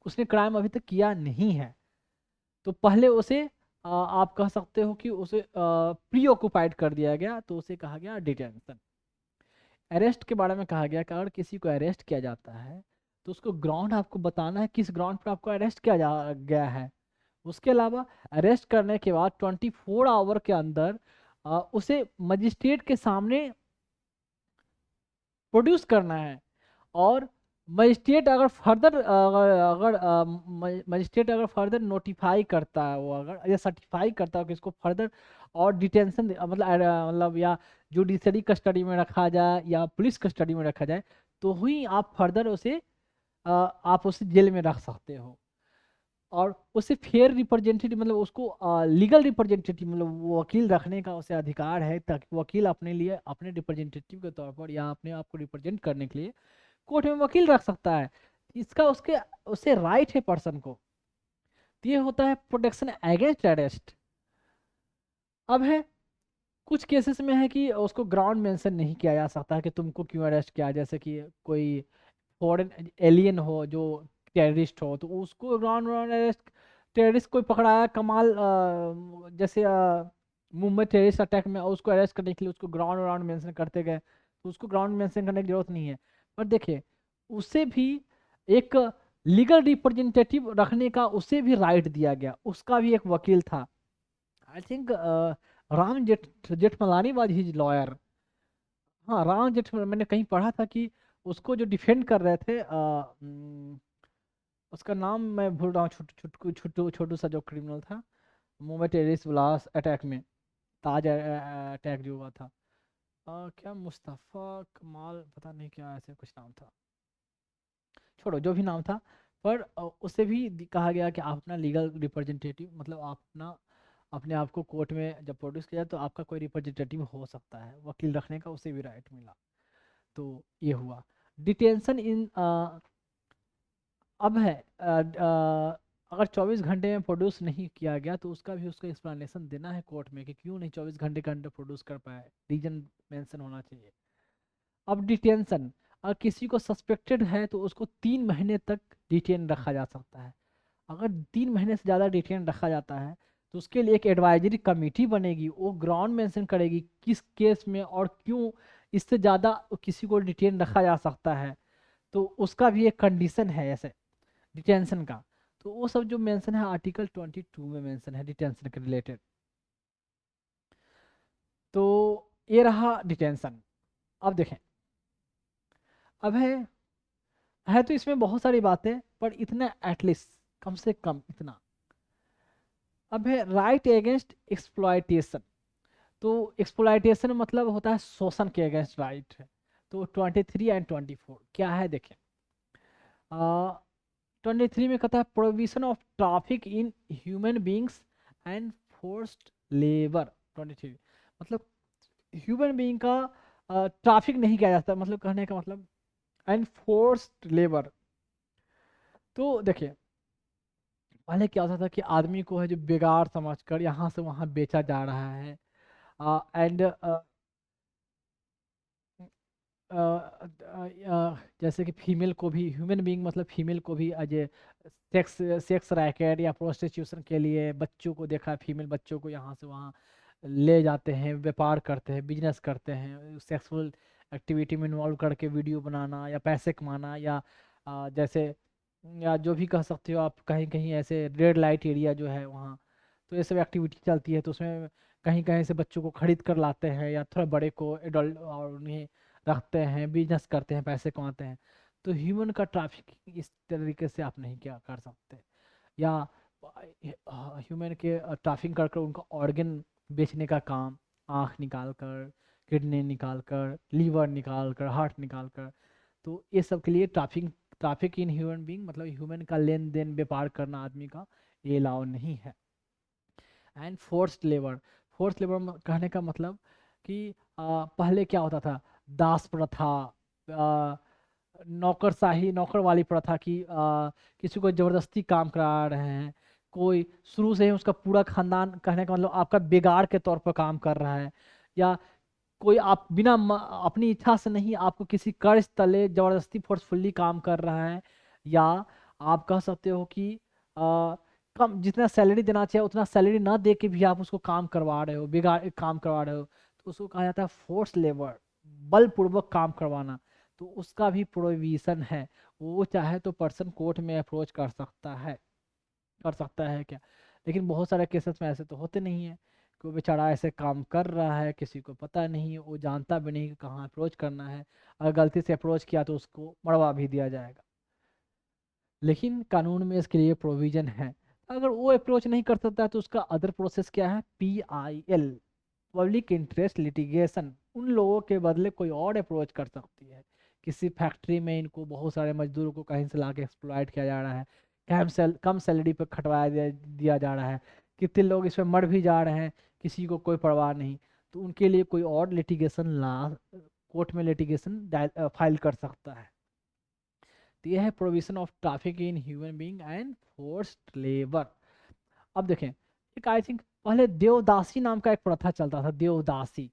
उसने क्राइम अभी तक किया नहीं है, तो पहले उसे आप कह सकते हो कि उसे प्री ऑक्युपाइड कर दिया गया, तो उसे कहा गया डिटेंशन। अरेस्ट के बारे में कहा गया कि अगर किसी को अरेस्ट किया जाता है तो उसको ग्राउंड आपको बताना है, किस ग्राउंड पर आपको अरेस्ट किया गया है। उसके अलावा अरेस्ट करने के बाद 24 आवर के अंदर उसे मजिस्ट्रेट के सामने प्रोड्यूस करना है। और मजिस्ट्रेट अगर फर्दर अगर अगर मजिस्ट्रेट अगर फर्दर नोटिफाई करता है, वो अगर या सर्टिफाई करता है कि इसको फर्दर और डिटेंशन मतलब या जुडिशरी कस्टडी में रखा जाए या पुलिस कस्टडी में रखा जाए, तो ही आप फर्दर उसे आप उसे जेल में रख सकते हो। और उसे फेयर रिप्रेजेंटेटिव मतलब उसको लीगल रिप्रेजेंटेटिव मतलब वो वकील रखने का उसे अधिकार है, ताकि वकील अपने लिए अपने रिप्रेजेंटेटिव के तौर पर या अपने आप को रिप्रेजेंट करने के लिए कोर्ट में वकील रख सकता है। इसका उसके उसे राइट है पर्सन को। तो ये होता है प्रोटेक्शन अगेंस्ट अरेस्ट। अब है कुछ केसेस में है कि उसको ग्राउंड मेंशन नहीं किया जा सकता कि तुमको क्यों अरेस्ट किया, जैसे कि कोई फॉरेन एलियन हो जो टेररिस्ट हो, तो उसको ग्राउंड ग्राउंड अरेस्ट, टेररिस्ट कोई पकड़ाया कमाल जैसे मुंबई टेररिस्ट अटैक में, उसको अरेस्ट करने के लिए उसको ग्राउंड ग्राउंड मेंशन करते गए, तो उसको ग्राउंड मेंशन करने की जरूरत नहीं है। पर देखिए उसे भी एक लीगल रिप्रेजेंटेटिव रखने का उसे भी राइट दिया गया, उसका भी एक वकील था। I think Ram Jethmalani was his lawyer. हाँ राम जेठ, मैंने कहीं पढ़ा था कि उसको जो डिफेंड कर रहे थे उसका नाम मैं भूल रहा हूँ, छोटू सा जो क्रिमिनल था मुंबई टेररिस्ट ब्लास्ट अटैक में, ताज अटैक जो हुआ था, क्या मुस्तफ़ा कमाल पता नहीं क्या ऐसे कुछ नाम था, छोड़ो जो भी नाम था। पर उससे भी कहा गया कि आप अपना लीगल रिप्रेजेंटेटिव मतलब आप अपना अपने आप को कोर्ट में जब प्रोड्यूस किया तो आपका कोई रिप्रेजेंटेटिव हो सकता है, वकील रखने का उसे भी राइट मिला। तो ये हुआ डिटेंशन इन। अब है अगर 24 घंटे में प्रोड्यूस नहीं किया गया तो उसका भी उसका एक्सप्लेनेशन देना है कोर्ट में कि क्यों नहीं 24 घंटे के अंदर प्रोड्यूस कर पाए, रीजन मेंशन होना चाहिए। अब डिटेंशन, अगर किसी को सस्पेक्टेड है तो उसको 3 महीने तक डिटेन रखा जा सकता है। अगर 3 महीने से ज़्यादा डिटेन रखा जाता है तो उसके लिए एक एडवाइजरी कमेटी बनेगी, वो ग्राउंड मेंशन करेगी किस केस में और क्यों इससे ज़्यादा किसी को डिटेन रखा जा सकता है। तो उसका भी एक कंडीशन है ऐसे डिटेंशन का। तो वो सब जो मेंशन है आर्टिकल 22 में मेंशन है डिटेंशन के रिलेटेड। तो ये रहा डिटेंशन। अब देखें, अब है तो इसमें बहुत सारी बातें, पर इतना एटलीस्ट कम से कम इतना। अब है राइट अगेंस्ट एक्सप्लॉयटेशन। तो एक्सप्लॉइटेशन मतलब होता है शोषण के अगेंस्ट राइट। तो 23 एंड 24 क्या है देखें। 23 में कहता है provision of traffic in human beings and forced labour. 23 मतलब ह्यूमन बींग का ट्रैफिक नहीं किया जाता, मतलब कहने का मतलब एंड फोर्स्ड लेबर। तो देखिए पहले क्या होता था कि आदमी को है जो बेगार समझकर यहाँ से वहाँ बेचा जा रहा है। एंड जैसे कि फीमेल को भी, ह्यूमन बीइंग मतलब फीमेल को भी as a sex sex racket या प्रोस्टिट्यूशन के लिए बच्चों को देखा है, फीमेल बच्चों को यहाँ से वहाँ ले जाते हैं, व्यापार करते हैं, बिजनेस करते हैं, सेक्सुअल एक्टिविटी में इन्वॉल्व करके वीडियो बनाना या पैसे कमाना, या जैसे या जो भी कह सकते हो आप, कहीं कहीं ऐसे रेड लाइट एरिया जो है वहाँ, तो ये सब एक्टिविटी चलती है। तो उसमें कहीं कहीं से बच्चों को खरीद कर लाते हैं या थोड़ा बड़े को एडल्ट और उन्हें रखते हैं, बिजनेस करते हैं, पैसे कमाते हैं। तो ह्यूमन का ट्रैफिक इस तरीके से आप नहीं क्या कर सकते। या ह्यूमन के ट्रैफिक कर कर उनका ऑर्गन बेचने का काम, आँख निकाल कर, किडनी निकाल कर, लीवर निकाल कर, हार्ट निकाल कर, तो ये सब के लिए ट्रैफिक इन ह्यूमन बीइंग मतलब ह्यूमन का लेन देन व्यापार करना आदमी का, ये अलाउ नहीं है। And forced labour, forced labour कहने का मतलब कि पहले क्या होता था, दास प्रथा, आ, नौकरशाही, नौकर वाली प्रथा की, किसी को जबरदस्ती काम करा रहे हैं, कोई शुरू से ही उसका पूरा खानदान, कहने का मतलब आपका बेगार के तौर पर काम कर रहा है, या कोई आप बिना अपनी इच्छा से नहीं, आपको किसी कर्ज तले जबरदस्ती फोर्सफुल्ली काम कर रहा है, या आप कह सकते हो कि कम जितना सैलरी देना चाहिए उतना सैलरी ना दे के भी आप उसको काम करवा रहे हो, बिगाड़ काम करवा रहे हो, तो उसको कहा जाता है फोर्स लेबर, बलपूर्वक काम करवाना। तो उसका भी प्रोविजन है, वो चाहे तो पर्सन कोर्ट में अप्रोच कर सकता है क्या। लेकिन बहुत सारे केसेस में ऐसे तो होते नहीं है, कोई बेचारा ऐसे काम कर रहा है, किसी को पता नहीं है, वो जानता भी नहीं कि कहाँ अप्रोच करना है, अगर गलती से अप्रोच किया तो उसको मरवा भी दिया जाएगा। लेकिन कानून में इसके लिए प्रोविजन है। अगर वो अप्रोच नहीं कर सकता तो उसका अदर प्रोसेस क्या है, PIL, पब्लिक इंटरेस्ट लिटिगेशन। उन लोगों के बदले कोई और अप्रोच कर सकती है। किसी फैक्ट्री में इनको बहुत सारे मजदूरों को कहीं से ला के एक्सप्लॉयट किया जा रहा है, कम सैलरी पर खटवाया दिया जा रहा है, कितने लोग इसमें मर भी जा रहे हैं, किसी को कोई परवाह नहीं। तो उनके लिए कोई और लिटिगेशन ला कोर्ट में लिटिगेशन फाइल कर सकता है। तो यह है provision of traffic in human being and forced labour. अब देखें, एक आई थिंक पहले देवदासी नाम का एक प्रथा चलता था, देवदासी।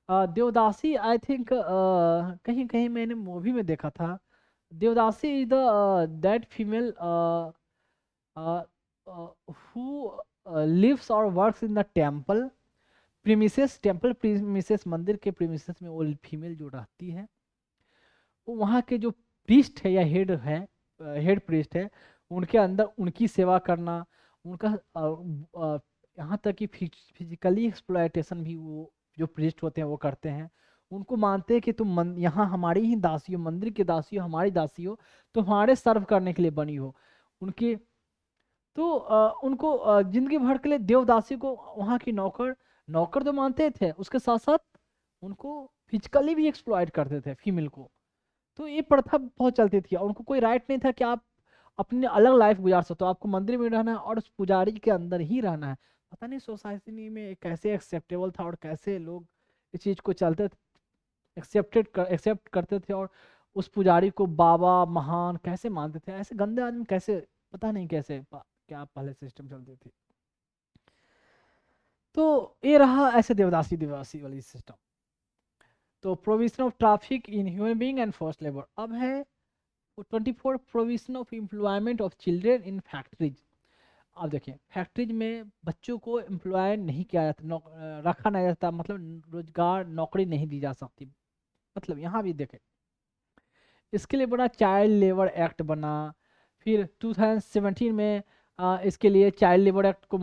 देवदासी आई थिंक कहीं कहीं मैंने मूवी में देखा था। Devadasi is the that female who lives और works in the temple premises, temple premises, मंदिर के प्रीमिसेस में वो फीमेल जो रहती है, वो वहाँ के जो प्रीस्ट है या हेड है, हेड प्रीस्ट है, उनके अंदर उनकी सेवा करना, उनका यहाँ तक कि फिजिकली एक्सप्लॉयटेशन भी वो जो प्रीस्ट होते हैं वो करते हैं। उनको मानते हैं कि तुम यहाँ हमारी ही दासी हो, मंदिर की दासी हो, हमारी दासी हो, तो हमारे सर्व करने के लिए बनी हो। उनके तो उनको जिंदगी भर के लिए देवदासी को वहाँ की नौकर नौकर तो मानते थे, उसके साथ साथ उनको फिजिकली भी एक्सप्लॉयट करते थे फीमेल को। तो ये प्रथा बहुत चलती थी और उनको कोई राइट नहीं था कि आप अपने अलग लाइफ गुजार सकते हो, आपको मंदिर में रहना है और उस पुजारी के अंदर ही रहना है। पता नहीं सोसाइटी में कैसे एक्सेप्टेबल था और कैसे लोग इस चीज़ को चलते एक्सेप्ट करते थे, और उस पुजारी को बाबा महान कैसे मानते थे, ऐसे गंदे आदमी कैसे, पता नहीं कैसे क्या पहले सिस्टम चलती थी। तो ये रहा ऐसे देवदासी देवदासी वाली सिस्टम। तो provision of traffic in human being and forced labour. अब है 24 provision of employment of children in factories. अब देखिए फैक्ट्रीज में बच्चों को एम्प्लॉय नहीं किया जाता, रखा नहीं जाता, मतलब रोजगार नौकरी नहीं दी जा सकती। मतलब यहाँ भी देखें, इसके लिए बना चाइल्ड लेबर एक्ट बना, फिर 2017 में इसके लिए चाइल्ड लेबर एक्ट को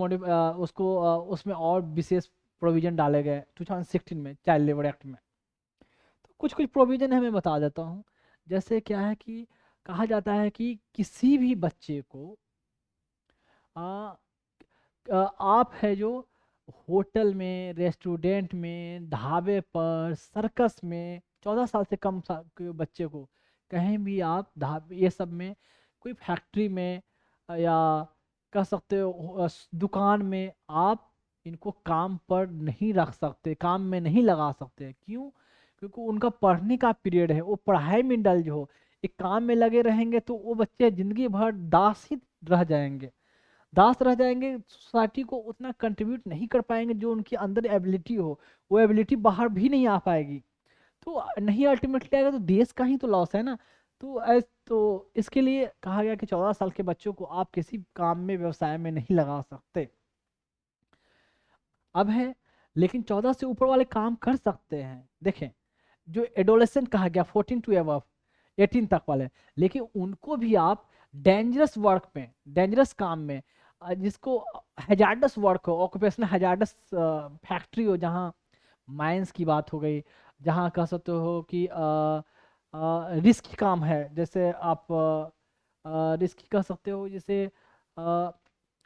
उसको उसमें और विशेष प्रोविजन डाले गए 2016 में चाइल्ड लेबर एक्ट में। तो कुछ कुछ प्रोविजन है, मैं बता देता हूँ। जैसे क्या है कि कहा जाता है कि किसी भी बच्चे को आ, आप है जो होटल में, रेस्टोरेंट में, ढाबे पर, सर्कस में, 14 साल से कम के बच्चे को कहीं भी आप ढाबे ये सब में, कोई फैक्ट्री में या कह सकते हो दुकान में, आप इनको काम पर नहीं रख सकते, काम में नहीं लगा सकते। क्यों? क्योंकि उनका पढ़ने का पीरियड है, वो पढ़ाई में इंडल्ज हो। एक काम में लगे रहेंगे तो वो बच्चे जिंदगी भर दास ही रह जाएंगे, दास रह जाएंगे, सोसाइटी को उतना कंट्रीब्यूट नहीं कर पाएंगे जो उनके अंदर एबिलिटी हो, वो एबिलिटी बाहर भी नहीं आ पाएगी। तो नहीं अल्टीमेटली आएगा तो देश का ही तो लॉस है ना। तो इसके लिए कहा गया कि 14 साल के बच्चों को आप किसी काम में, व्यवसाय में नहीं लगा सकते। अब है, लेकिन 14 से ऊपर वाले काम कर सकते हैं। देखें, जो एडोलेसेंट कहा गया 14 टू अबव, 18 तक वाले, लेकिन उनको भी आप डेंजरस वर्क में, डेंजरस काम में, जिसको हैजार्डस वर्क हो, ऑक्यूपेशनल हैजार्डस फैक्ट्री हो, जहाँ माइंस की बात हो गई, जहाँ कह सकते हो कि रिस्क काम है, जैसे आप रिस्क कह सकते हो, जैसे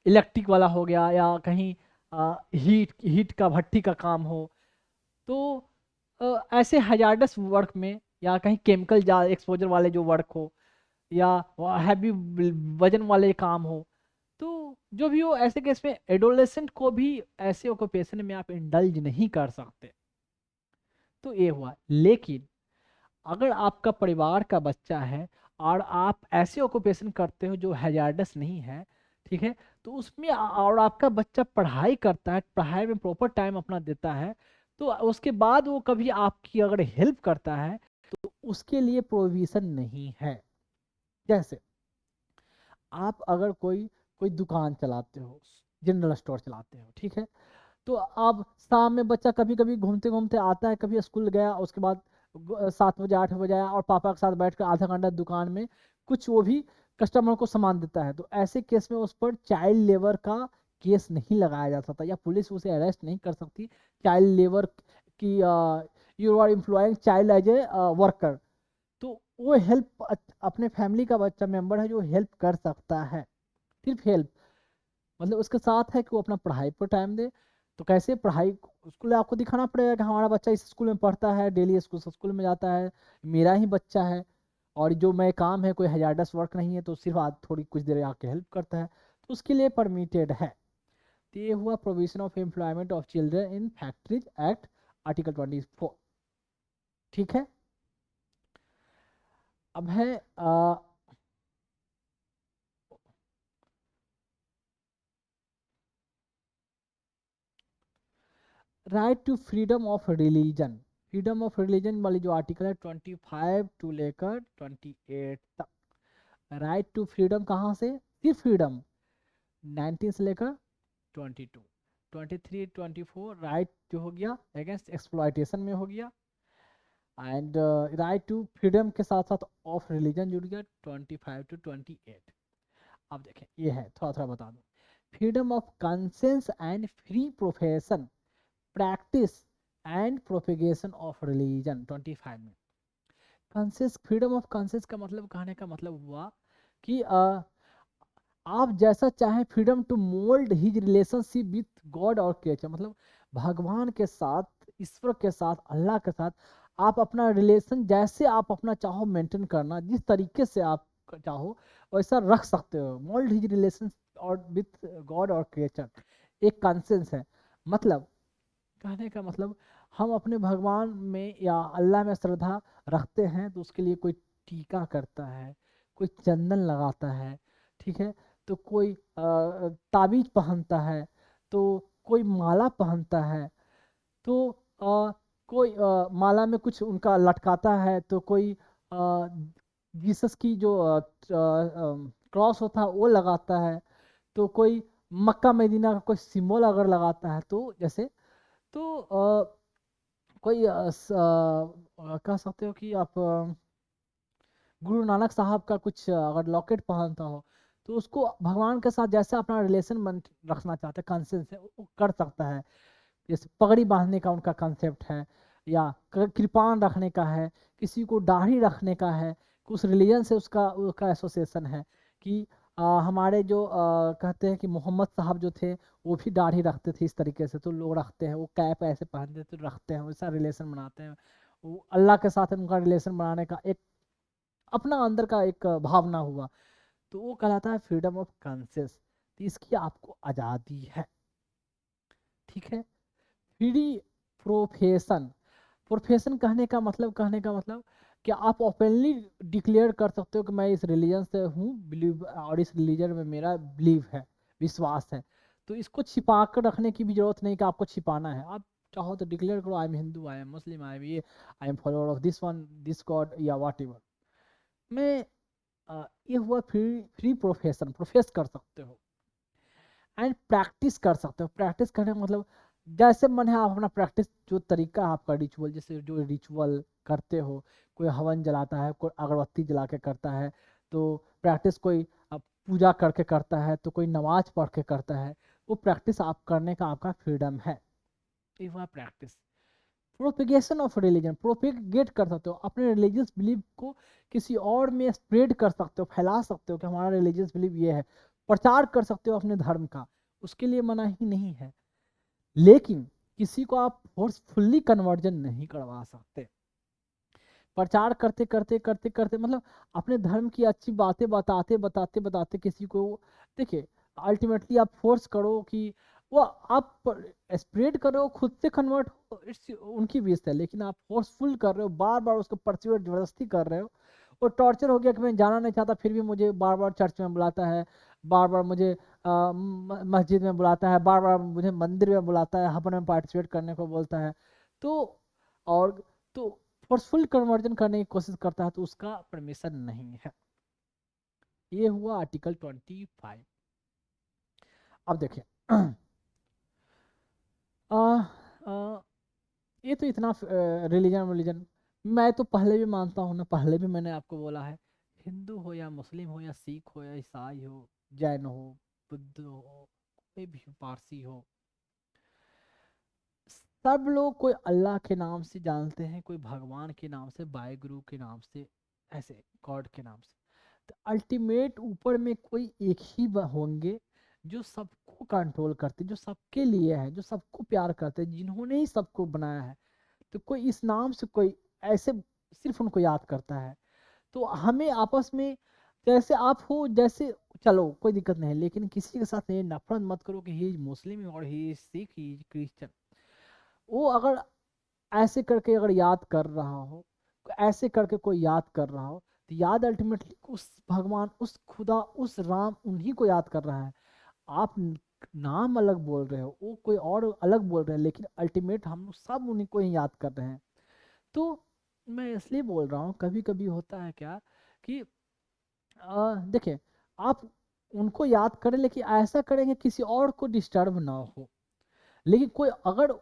इलेक्ट्रिक वाला हो गया, या कहीं हीट का भट्टी का काम हो, तो ऐसे हजार्डस वर्क में, या कहीं केमिकल जा एक्सपोजर वाले जो वर्क हो, या हैवी वजन वाले काम हो, तो जो भी हो, ऐसे केस में एडोलेसेंट को भी ऐसे ऑक्यूपेशन में आप इंडल्ज नहीं कर सकते। तो ये हुआ। लेकिन अगर आपका परिवार का बच्चा है और आप ऐसे ऑक्यूपेशन करते हो जो हैजार्डस नहीं है, ठीक है, तो उसमें और आपका बच्चा पढ़ाई करता है, पढ़ाई में प्रॉपर टाइम अपना देता है, तो उसके बाद वो कभी आपकी अगर हेल्प करता है तो उसके लिए प्रोविजन नहीं है। जैसे आप अगर कोई कोई दुकान चलाते हो, जनरल स्टोर चलाते हो, ठीक है, तो अब शाम में बच्चा कभी कभी घूमते घूमते आता है, कभी स्कूल गया, उसके बाद 7 बजे 8 बजे आया और पापा के साथ बैठकर आधा घंटा दुकान में कुछ वो भी कस्टमर को सामान देता है, तो ऐसे केस में उस पर चाइल्ड लेबर का केस नहीं लगाया जा सकता, या पुलिस उसे अरेस्ट नहीं कर सकती चाइल्ड लेबर की, you are employing child as a worker. तो वो हेल्प, अपने फैमिली का बच्चा मेंबर है जो हेल्प कर सकता है, सिर्फ हेल्प, मतलब उसके साथ है कि वो अपना पढ़ाई पर टाइम दे। तो कैसे पढ़ाई, स्कूल आपको दिखाना पड़ेगा कि हमारा बच्चा इस स्कूल में पढ़ता है, डेली स्कूल में जाता है, मेरा ही बच्चा है, और जो मैं काम है कोई हजार्डस वर्क नहीं है, तो सिर्फ आज थोड़ी कुछ देर आके हेल्प करता है, तो उसके लिए परमिटेड है। तो ये हुआ provision of employment of children in factories act article 24। ठीक है। अब है right to freedom of religion. Freedom of religion वाली जो आर्टिकल है 25 टू लेकर 28 तक, राइट टू फ्रीडम कहाँ से, सिर्फ फ्रीडम 19 से लेकर 22, 23 24 राइट जो हो गया अगेंस्ट एक्सप्लॉयटेशन में हो गया, एंड राइट टू फ्रीडम के साथ साथ ऑफ रिलीजन जुड़ गया 25 टू 28। अब देखें, ये है, थोड़ा थोड़ा बता दूं, freedom of conscience and free profession, practice and propagation of religion 25 में। कंसेस, फ्रीडम ऑफ कंसेस का मतलब, कहने का मतलब हुआ कि आप जैसा चाहें, freedom to mould his relationship with God और क्रिएचर, मतलब भगवान के साथ, ईश्वर के साथ, अल्लाह के साथ आप अपना रिलेशन जैसे आप अपना चाहो मेंटेन करना, जिस तरीके से आप चाहो वैसा रख सकते हो। मोल्ड हिज रिलेशन और विथ गॉड और क्रिएचर एक कंसेंस है, मतलब कहने का मतलब, हम अपने भगवान में या अल्लाह में श्रद्धा रखते हैं तो उसके लिए कोई टीका करता है, कोई चंदन लगाता है, ठीक है, तो कोई ताबीज पहनता है, तो कोई माला पहनता है, तो कोई माला में कुछ उनका लटकाता है, तो कोई जीसस की जो क्रॉस होता है वो लगाता है, तो कोई मक्का मदीना का कोई सिंबल अगर लगाता है, तो जैसे, तो कोई कह सकते हो कि आप गुरु नानक साहब का कुछ अगर लॉकेट पहनता हो, तो उसको भगवान के साथ जैसा अपना रिलेशन रखना चाहता है, कंसेंस है, वो कर सकता है। जैसे पगड़ी बांधने का उनका कंसेप्ट है, या कृपान रखने का है, किसी को दाढ़ी रखने का है, उस रिलीजन से उसका उसका एसोसिएशन है कि हमारे जो कहते हैं कि मोहम्मद साहब जो थे वो भी दाढ़ी रखते थे इस तरीके से, तो लोग रखते हैं, वो कैप ऐसे पहनते थे तो रखते हैं, वैसा रिलेशन बनाते हैं। वो अल्लाह के साथ उनका रिलेशन बनाने का एक अपना अंदर का एक भावना हुआ, तो वो कहलाता है फ्रीडम ऑफ कॉन्शियस। तो इसकी आपको आज़ादी है, ठीक है। फ्री प्रोफेशन, प्रोफेशन कहने का मतलब कि आप ओपनली डिक्लेयर कर सकते हो कि मैं इस रिलीजन से हूँ, बिलीव, और इस रिलीजन में मेरा बिलीव है, विश्वास है। तो इसको छिपा कर रखने की भी जरूरत नहीं कि आपको छिपाना है, आप चाहो तो डिक्लेयर करो, I am Hindu, I am Muslim, I am ये, I am follower of this one, this god, या वॉट एवर। मैं ये हुआ फ्री, फ्री प्रोफेशन, प्रोफेस कर सकते हो। एंड प्रैक्टिस कर सकते हो, प्रैक्टिस करने का मतलब जैसे मन है आप अपना प्रैक्टिस, जो तरीका है आपका रिचुअल, जैसे जो रिचुअल करते हो, कोई हवन जलाता है, कोई अगरबत्ती जला के करता है, तो प्रैक्टिस कोई पूजा करके करता है, तो कोई नमाज पढ़ के करता है, वो प्रैक्टिस आप करने का आपका फ्रीडम है। ये हुआ practice. Propagation of religion, propagate कर सकते हो अपने रिलीजियस बिलीव को, किसी और में स्प्रेड कर सकते हो, फैला सकते हो कि हमारा रिलीजियस बिलीव ये है, प्रचार कर सकते हो अपने धर्म का, उसके लिए मना ही नहीं है। लेकिन किसी को आप फोर्सफुल्ली कन्वर्जन नहीं करवा सकते। प्रचार करते करते करते करते मतलब अपने धर्म की अच्छी बातें बताते बताते बताते किसी को, देखिए अल्टीमेटली आप फोर्स करो कि वो आप स्प्रेड करो, खुद से कन्वर्ट हो, इट्स उनकी विश है, लेकिन आप फोर्सफुल कर रहे हो, बार बार उसको परस्यूट जबरदस्ती कर रहे हो, और टॉर्चर हो गया कि मैं जाना नहीं चाहता फिर भी मुझे बार बार चर्च में बुलाता है, बार बार मुझे मस्जिद में बुलाता है, बार बार मुझे मंदिर में बुलाता है, हवन में पार्टिसिपेट करने को बोलता है, तो और तो फोर्सफुल कन्वर्जन करने की कोशिश करता है, तो उसका परमिशन नहीं है। ये हुआ आर्टिकल 25। अब देखिए आ, आ, ये तो इतना रिलीजन रिलीजन, मैं तो पहले भी मानता हूँ ना, पहले भी मैंने आपको बोला है, हिंदू हो या मुस्लिम हो या सिख हो या ईसाई हो, जैन हो, बुद्ध हो, कोई भी हो, पारसी हो, सब लोग कोई अल्लाह के नाम से जानते हैं, कोई भगवान के नाम से, वाहिगुरु के नाम से, ऐसे गॉड के नाम से। तो अल्टीमेट ऊपर में कोई एक ही होंगे जो सबको कंट्रोल करते, जो सबके लिए है, जो सबको प्यार करते, जिन्होंने ही सबको बनाया है। तो कोई इस नाम से कोई ऐसे सिर्फ उनको याद करता है। तो हमें आपस में जैसे आप हो, जैसे चलो कोई दिक्कत नहीं है, लेकिन किसी के साथ ये नफरत मत करो कि ही इज मुस्लिम और he is Sikh, he is Christian. वो अगर ऐसे करके अगर याद कर रहा हो, ऐसे करके कोई याद कर रहा हो, तो याद अल्टीमेटली उस भगवान, उस खुदा, उस राम, उन्हीं को याद कर रहा है। आप नाम अलग बोल रहे हो, वो कोई और अलग बोल रहे हैं, लेकिन अल्टीमेट हम लोग सब उन्हीं को ही याद कर रहे हैं। तो मैं इसलिए बोल रहा हूँ, कभी कभी होता है क्या कि देखिए, आप उनको याद करें, लेकिन ऐसा करेंगे किसी और को डिस्टर्ब ना हो। लेकिन कोई अगर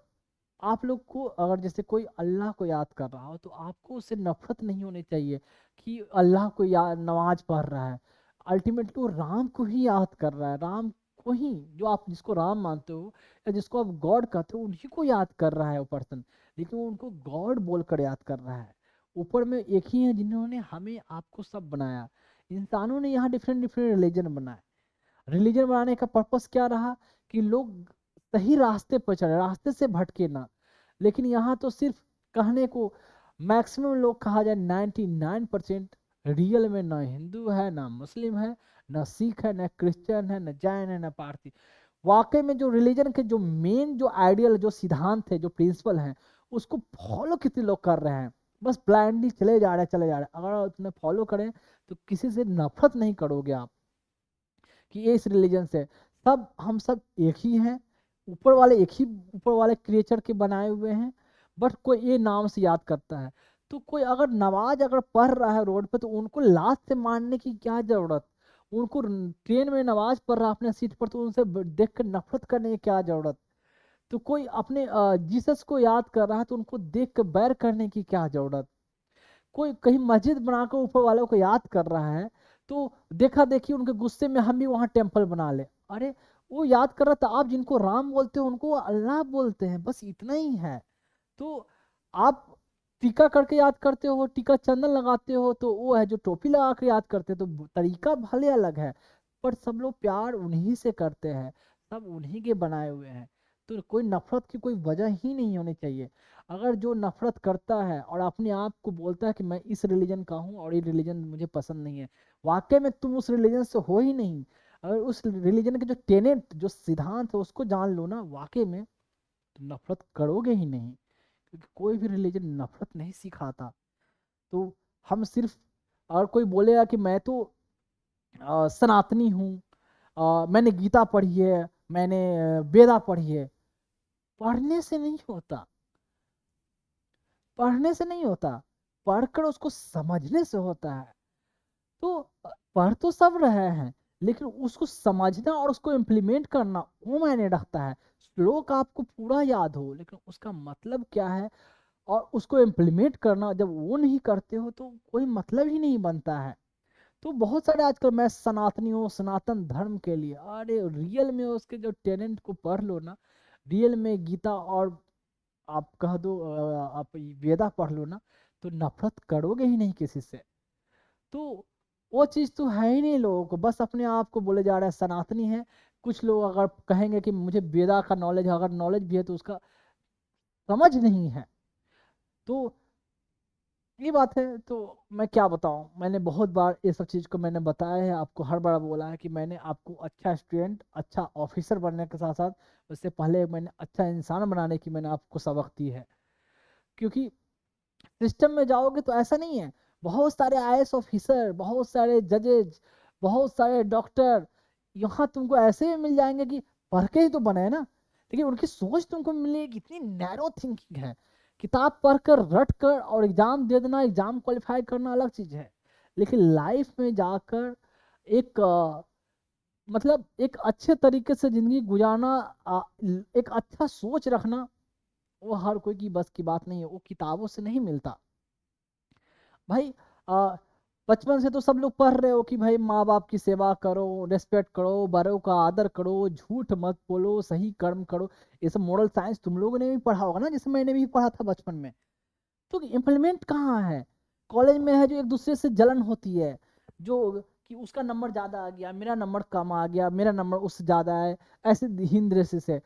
आप लोग को अगर जैसे कोई अल्लाह को याद कर रहा हो, तो आपको उससे नफरत नहीं होनी चाहिए कि अल्लाह को याद, नमाज पढ़ रहा है। अल्टीमेटली वो राम को ही याद कर रहा है, राम को ही, जो आप जिसको राम मानते हो या जिसको आप गॉड कहते हो, उन्हीं को याद कर रहा है वो पर्सन। लेकिन वो उनको गॉड बोलकर याद कर रहा है। ऊपर में एक ही है जिन्होंने हमें आपको सब बनाया। इंसानों ने यहाँ डिफरेंट डिफरेंट रिलीजन बनाए। रिलीजन बनाने का पर्पस क्या रहा कि लोग सही रास्ते पर चले, रास्ते से भटके ना। लेकिन यहाँ तो सिर्फ कहने को, मैक्सिमम लोग कहा जाए 99% रियल में ना हिंदू है, ना मुस्लिम है, ना सिख है, ना क्रिश्चियन है, ना जैन है, ना पारसी। वाकई में जो रिलीजन के जो मेन जो आइडियल, जो सिद्धांत है, जो प्रिंसिपल है, उसको फॉलो कितने लोग कर रहे हैं। बस ब्लाइंडली चले जा रहे हैं, चले जा रहे हैं। अगर उसमें फॉलो करें तो किसी से नफरत नहीं करोगे आप कि ये इस रिलीजन से, सब हम सब एक ही हैं, ऊपर वाले एक ही, ऊपर वाले क्रिएचर के बनाए हुए हैं। बट कोई ये नाम से याद करता है। तो कोई अगर नमाज अगर पढ़ रहा है रोड पे, तो उनको लात से मारने की क्या जरूरत। उनको ट्रेन में नमाज पढ़ रहा है अपने सीट पर, तो उनसे देख कर नफरत करने की क्या जरूरत। तो कोई अपने जीसस को याद कर रहा है, तो उनको देख कर बैर करने की क्या जरूरत। कोई कहीं मस्जिद बनाकर ऊपर वालों को याद कर रहा है, तो देखा देखी उनके गुस्से में हम भी वहां टेम्पल बना ले। अरे वो याद कर रहा था, आप जिनको राम बोलते हो उनको अल्लाह बोलते हैं, बस इतना ही है। तो आप टीका करके याद करते हो, टीका चंदन लगाते हो, तो वो है जो टोपी लगा कर याद करते हो, तो तरीका भले अलग है। पर सब लोग प्यार उन्हीं से करते हैं, सब उन्हीं के बनाए हुए हैं। तो कोई नफरत की कोई वजह ही नहीं होनी चाहिए। अगर जो नफरत करता है और अपने आप को बोलता है कि मैं इस रिलीजन का हूँ और ये रिलीजन मुझे पसंद नहीं है, वाकई में तुम उस रिलीजन से हो ही नहीं। अगर उस रिलीजन के जो टेनेंट जो सिद्धांत है उसको जान लो ना, वाकई में तुम नफरत करोगे ही नहीं, क्योंकि कोई भी रिलीजन नफरत नहीं सिखाता। तो हम सिर्फ, और कोई बोलेगा कि मैं तो सनातनी हूँ, मैंने गीता पढ़ी है, मैंने वेदा पढ़ी है, पढ़ने से नहीं होता, पढ़ने से नहीं होता, पढ़कर उसको समझने से होता है। तो पढ़ तो सब रहे हैं, लेकिन उसको समझना और उसको इम्प्लीमेंट करना वो मायने रखता है। श्लोक आपको पूरा याद हो, लेकिन उसका मतलब क्या है और उसको इम्प्लीमेंट करना जब वो नहीं करते हो तो कोई मतलब ही नहीं बनता है। तो बहुत सारे आजकल मैं सनातनी हूँ, सनातन धर्म के लिए, अरे रियल में उसके जो टेनेंट को पढ़ लो ना, रियल में गीता और आप कह दो आप वेदा पढ़ लो ना, तो नफरत करोगे ही नहीं किसी से। तो वो चीज़ तो है ही नहीं लोगों को, बस अपने आप को बोले जा रहा है सनातनी है। कुछ लोग अगर कहेंगे कि मुझे वेदा का नॉलेज है, अगर नॉलेज भी है तो उसका समझ नहीं है। तो ये बात है। तो मैं क्या बताऊं, मैंने बहुत बार ये सब चीज़ को मैंने बताया है आपको, हर बार बोला है कि मैंने आपको अच्छा स्टूडेंट, अच्छा ऑफिसर बनने के साथ साथ उससे पहले मैंने अच्छा इंसान बनाने की मैंने आपको सबक दी है। क्योंकि सिस्टम में जाओगे तो ऐसा नहीं है, बहुत सारे आईएएस ऑफिसर, बहुत सारे जजेज, बहुत सारे डॉक्टर यहाँ तुमको ऐसे ही मिल जाएंगे कि पढ़ के ही तो बने हैं ना, लेकिन उनकी सोच तुमको मिलेगी इतनी नैरो थिंकिंग है। किताब पढ़कर रट कर और एग्जाम दे देना, एग्जाम क्वालिफाई करना अलग चीज है, लेकिन लाइफ में जाकर एक मतलब एक अच्छे तरीके से जिंदगी गुजारना, एक अच्छा सोच रखना, वो हर कोई की बस की बात नहीं है, वो किताबों से नहीं मिलता भाई। आ, बचपन से तो सब लोग पढ़ रहे हो कि भाई माँ बाप की सेवा करो, रेस्पेक्ट करो, बड़ों का आदर करो, झूठ मत बोलो, सही कर्म करो। ये सब मोरल साइंस तुम लोगों ने भी पढ़ा होगा ना, जैसे मैंने भी पढ़ा था बचपन में। तो इम्प्लीमेंट कहाँ है? कॉलेज में है जो एक दूसरे से जलन होती है, जो कि उसका नंबर ज़्यादा आ गया, मेरा नंबर कम आ गया, मेरा नंबर उससे ज़्यादा है, ऐसे हीन दृष्टि से।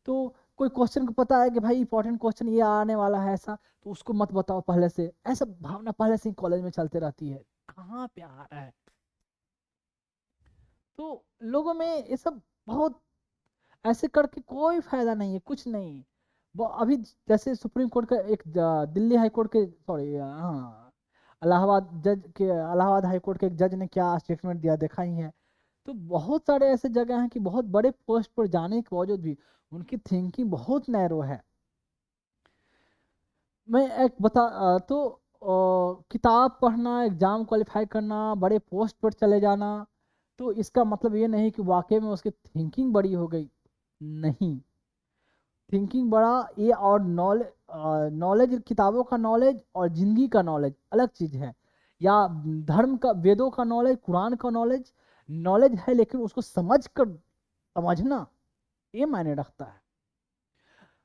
तो कोई क्वेश्चन को पता है कि भाई इंपॉर्टेंट क्वेश्चन ये आने वाला है ऐसा, तो उसको मत बताओ पहले से, ऐसा भावना पहले से ही कॉलेज में चलते रहती है। कहाँ प्यार है? तो लोगों में ये सब बहुत, ऐसे करके कोई फायदा नहीं है, कुछ नहीं। वो अभी जैसे सुप्रीम कोर्ट का एक दिल्ली हाई कोर्ट के, सॉरी हाँ, इलाहाबाद हाई कोर्ट के एक जज ने क्या स्टेटमेंट दिया देखा ही है। तो बहुत सारे ऐसे जगह हैं कि बहुत बड़े पोस्ट पर जाने के बावजूद भी उनकी थिंकिंग बहुत नैरो है। मैं एक तो किताब पढ़ना, एग्जाम क्वालिफाई करना, बड़े पोस्ट पर चले जाना, तो इसका मतलब ये नहीं कि वाकई में उसकी थिंकिंग बड़ी हो गई, नहीं। थिंकिंग बड़ा ये और नॉलेज, किताबों का नॉलेज और जिंदगी का नॉलेज अलग चीज है। या धर्म का, वेदों का नॉलेज, कुरान का नॉलेज, नॉलेज है, लेकिन उसको समझ कर समझना ये मायने रखता है।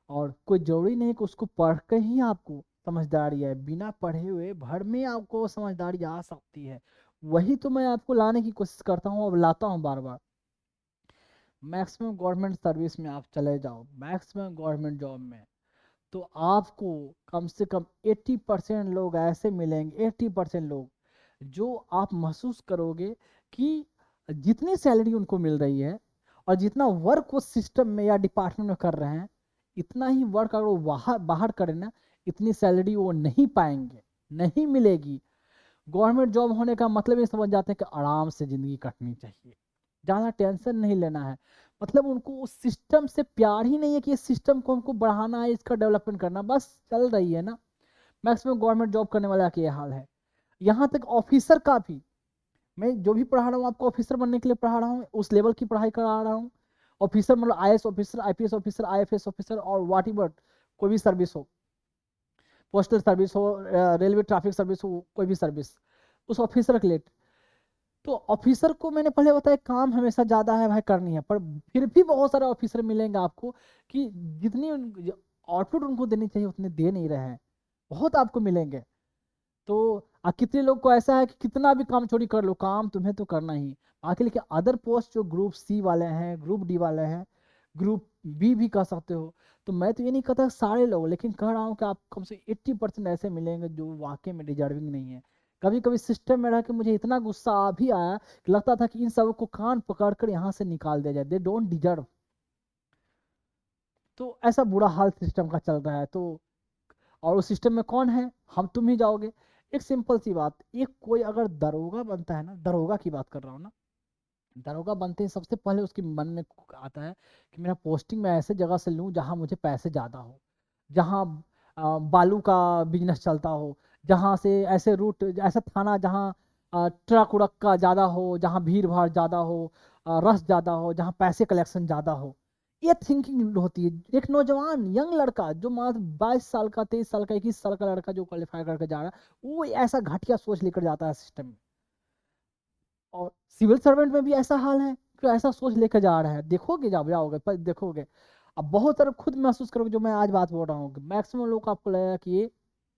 और कोई जरूरी नहीं कि उसको पढ़ के ही आपको समझदारी है, बिना पढ़े हुए भर में आपको समझदारी आ सकती है। वही तो मैं आपको लाने की कोशिश करता हूँ और लाता हूँ बार बार। मैक्सिमम गवर्नमेंट सर्विस में आप चले जाओ, मैक्सिमम गवर्नमेंट जॉब में, तो आपको कम से कम 80% लोग ऐसे मिलेंगे, 80% लोग जो आप महसूस करोगे कि जितनी सैलरी उनको मिल रही है और जितना वर्क वो सिस्टम में या डिपार्टमेंट में कर रहे हैं, इतना ही वर्क अगर वो बाहर बाहर करें ना, इतनी सैलरी वो नहीं पाएंगे, नहीं मिलेगी। गवर्नमेंट जॉब होने का मतलब ये समझ जाते हैं कि आराम से ज़िंदगी कटनी चाहिए, ज़्यादा टेंशन नहीं लेना है। मतलब उनको उस सिस्टम से प्यार ही नहीं है कि इस सिस्टम को हमको बढ़ाना है, इसका डेवलपमेंट करना, बस चल रही है ना। मैक्सिमम गवर्नमेंट जॉब करने वाला का ये हाल है। यहाँ तक ऑफिसर का भी, मैं जो भी पढ़ा रहा हूँ आपको ऑफिसर बनने के लिए पढ़ा रहा हूँ, उस लेवल की पढ़ाई करा रहा हूँ। ऑफिसर मतलब IAS officer, IPS officer, IFS officer और वाट एवर, कोई भी सर्विस हो, पोस्टल सर्विस हो, रेलवे ट्रैफिक सर्विस हो, कोई भी सर्विस, उस ऑफिसर के लिए। तो ऑफिसर को मैंने पहले बताया काम हमेशा ज़्यादा है भाई, करनी है, पर फिर भी बहुत सारे ऑफिसर मिलेंगे आपको कि जितनी आउटपुट उनको देनी चाहिए उतने दे नहीं रहे हैं, बहुत आपको मिलेंगे। तो कितने लोग को ऐसा है कि कितना भी काम चोरी कर लो, काम तुम्हें तो करना ही बाकी। लेकिन अदर पोस्ट जो ग्रुप सी वाले हैं, ग्रुप डी वाले हैं, ग्रुप बी भी कह सकते हो। तो मैं तो ये नहीं कहता सारे लोग, लेकिन कह रहा हूँ कि आप कम से 80% ऐसे मिलेंगे जो वाकई में डिजर्विंग नहीं है। कभी कभी सिस्टम में रह के मुझे इतना गुस्सा आ भी आया कि लगता था कि इन सब को कान पकड़ कर यहाँ से निकाल दिया जाए, दे डोंट डिजर्व। तो ऐसा बुरा हाल सिस्टम का चल रहा है। तो और उस सिस्टम में कौन है, हम तुम ही जाओगे। एक सिंपल सी बात, एक कोई अगर दरोगा बनता है ना, दरोगा की बात कर रहा हूँ ना, दरोगा बनते ही सबसे पहले उसके मन में आता है कि मेरा पोस्टिंग मैं ऐसे जगह से लूँ जहाँ मुझे पैसे ज़्यादा हो, जहाँ बालू का बिजनेस चलता हो, जहाँ से ऐसे रूट, ऐसा थाना जहाँ ट्रक उड़क का ज़्यादा हो, जहाँ भीड़ भाड़ ज़्यादा हो, रश ज़्यादा हो, जहाँ पैसे कलेक्शन ज़्यादा हो। ये थिंकिंग होती है। एक नौजवान यंग लड़का जो मात्र 22 साल का, 23 साल का, 21 साल का लड़का जो क्वालिफाई करके जा रहा है, वो ऐसा घटिया सोच लेकर जाता है सिस्टम में। और सिविल सर्वेंट में भी ऐसा हाल है कि ऐसा सोच लेकर जा रहा है। देखोगे जब जाओगे पर देखोगे, अब बहुत सारे खुद महसूस करोगे जो मैं आज बात बोल रहा हूँ, मैक्सिमम लोग को आपको लगेगा कि ये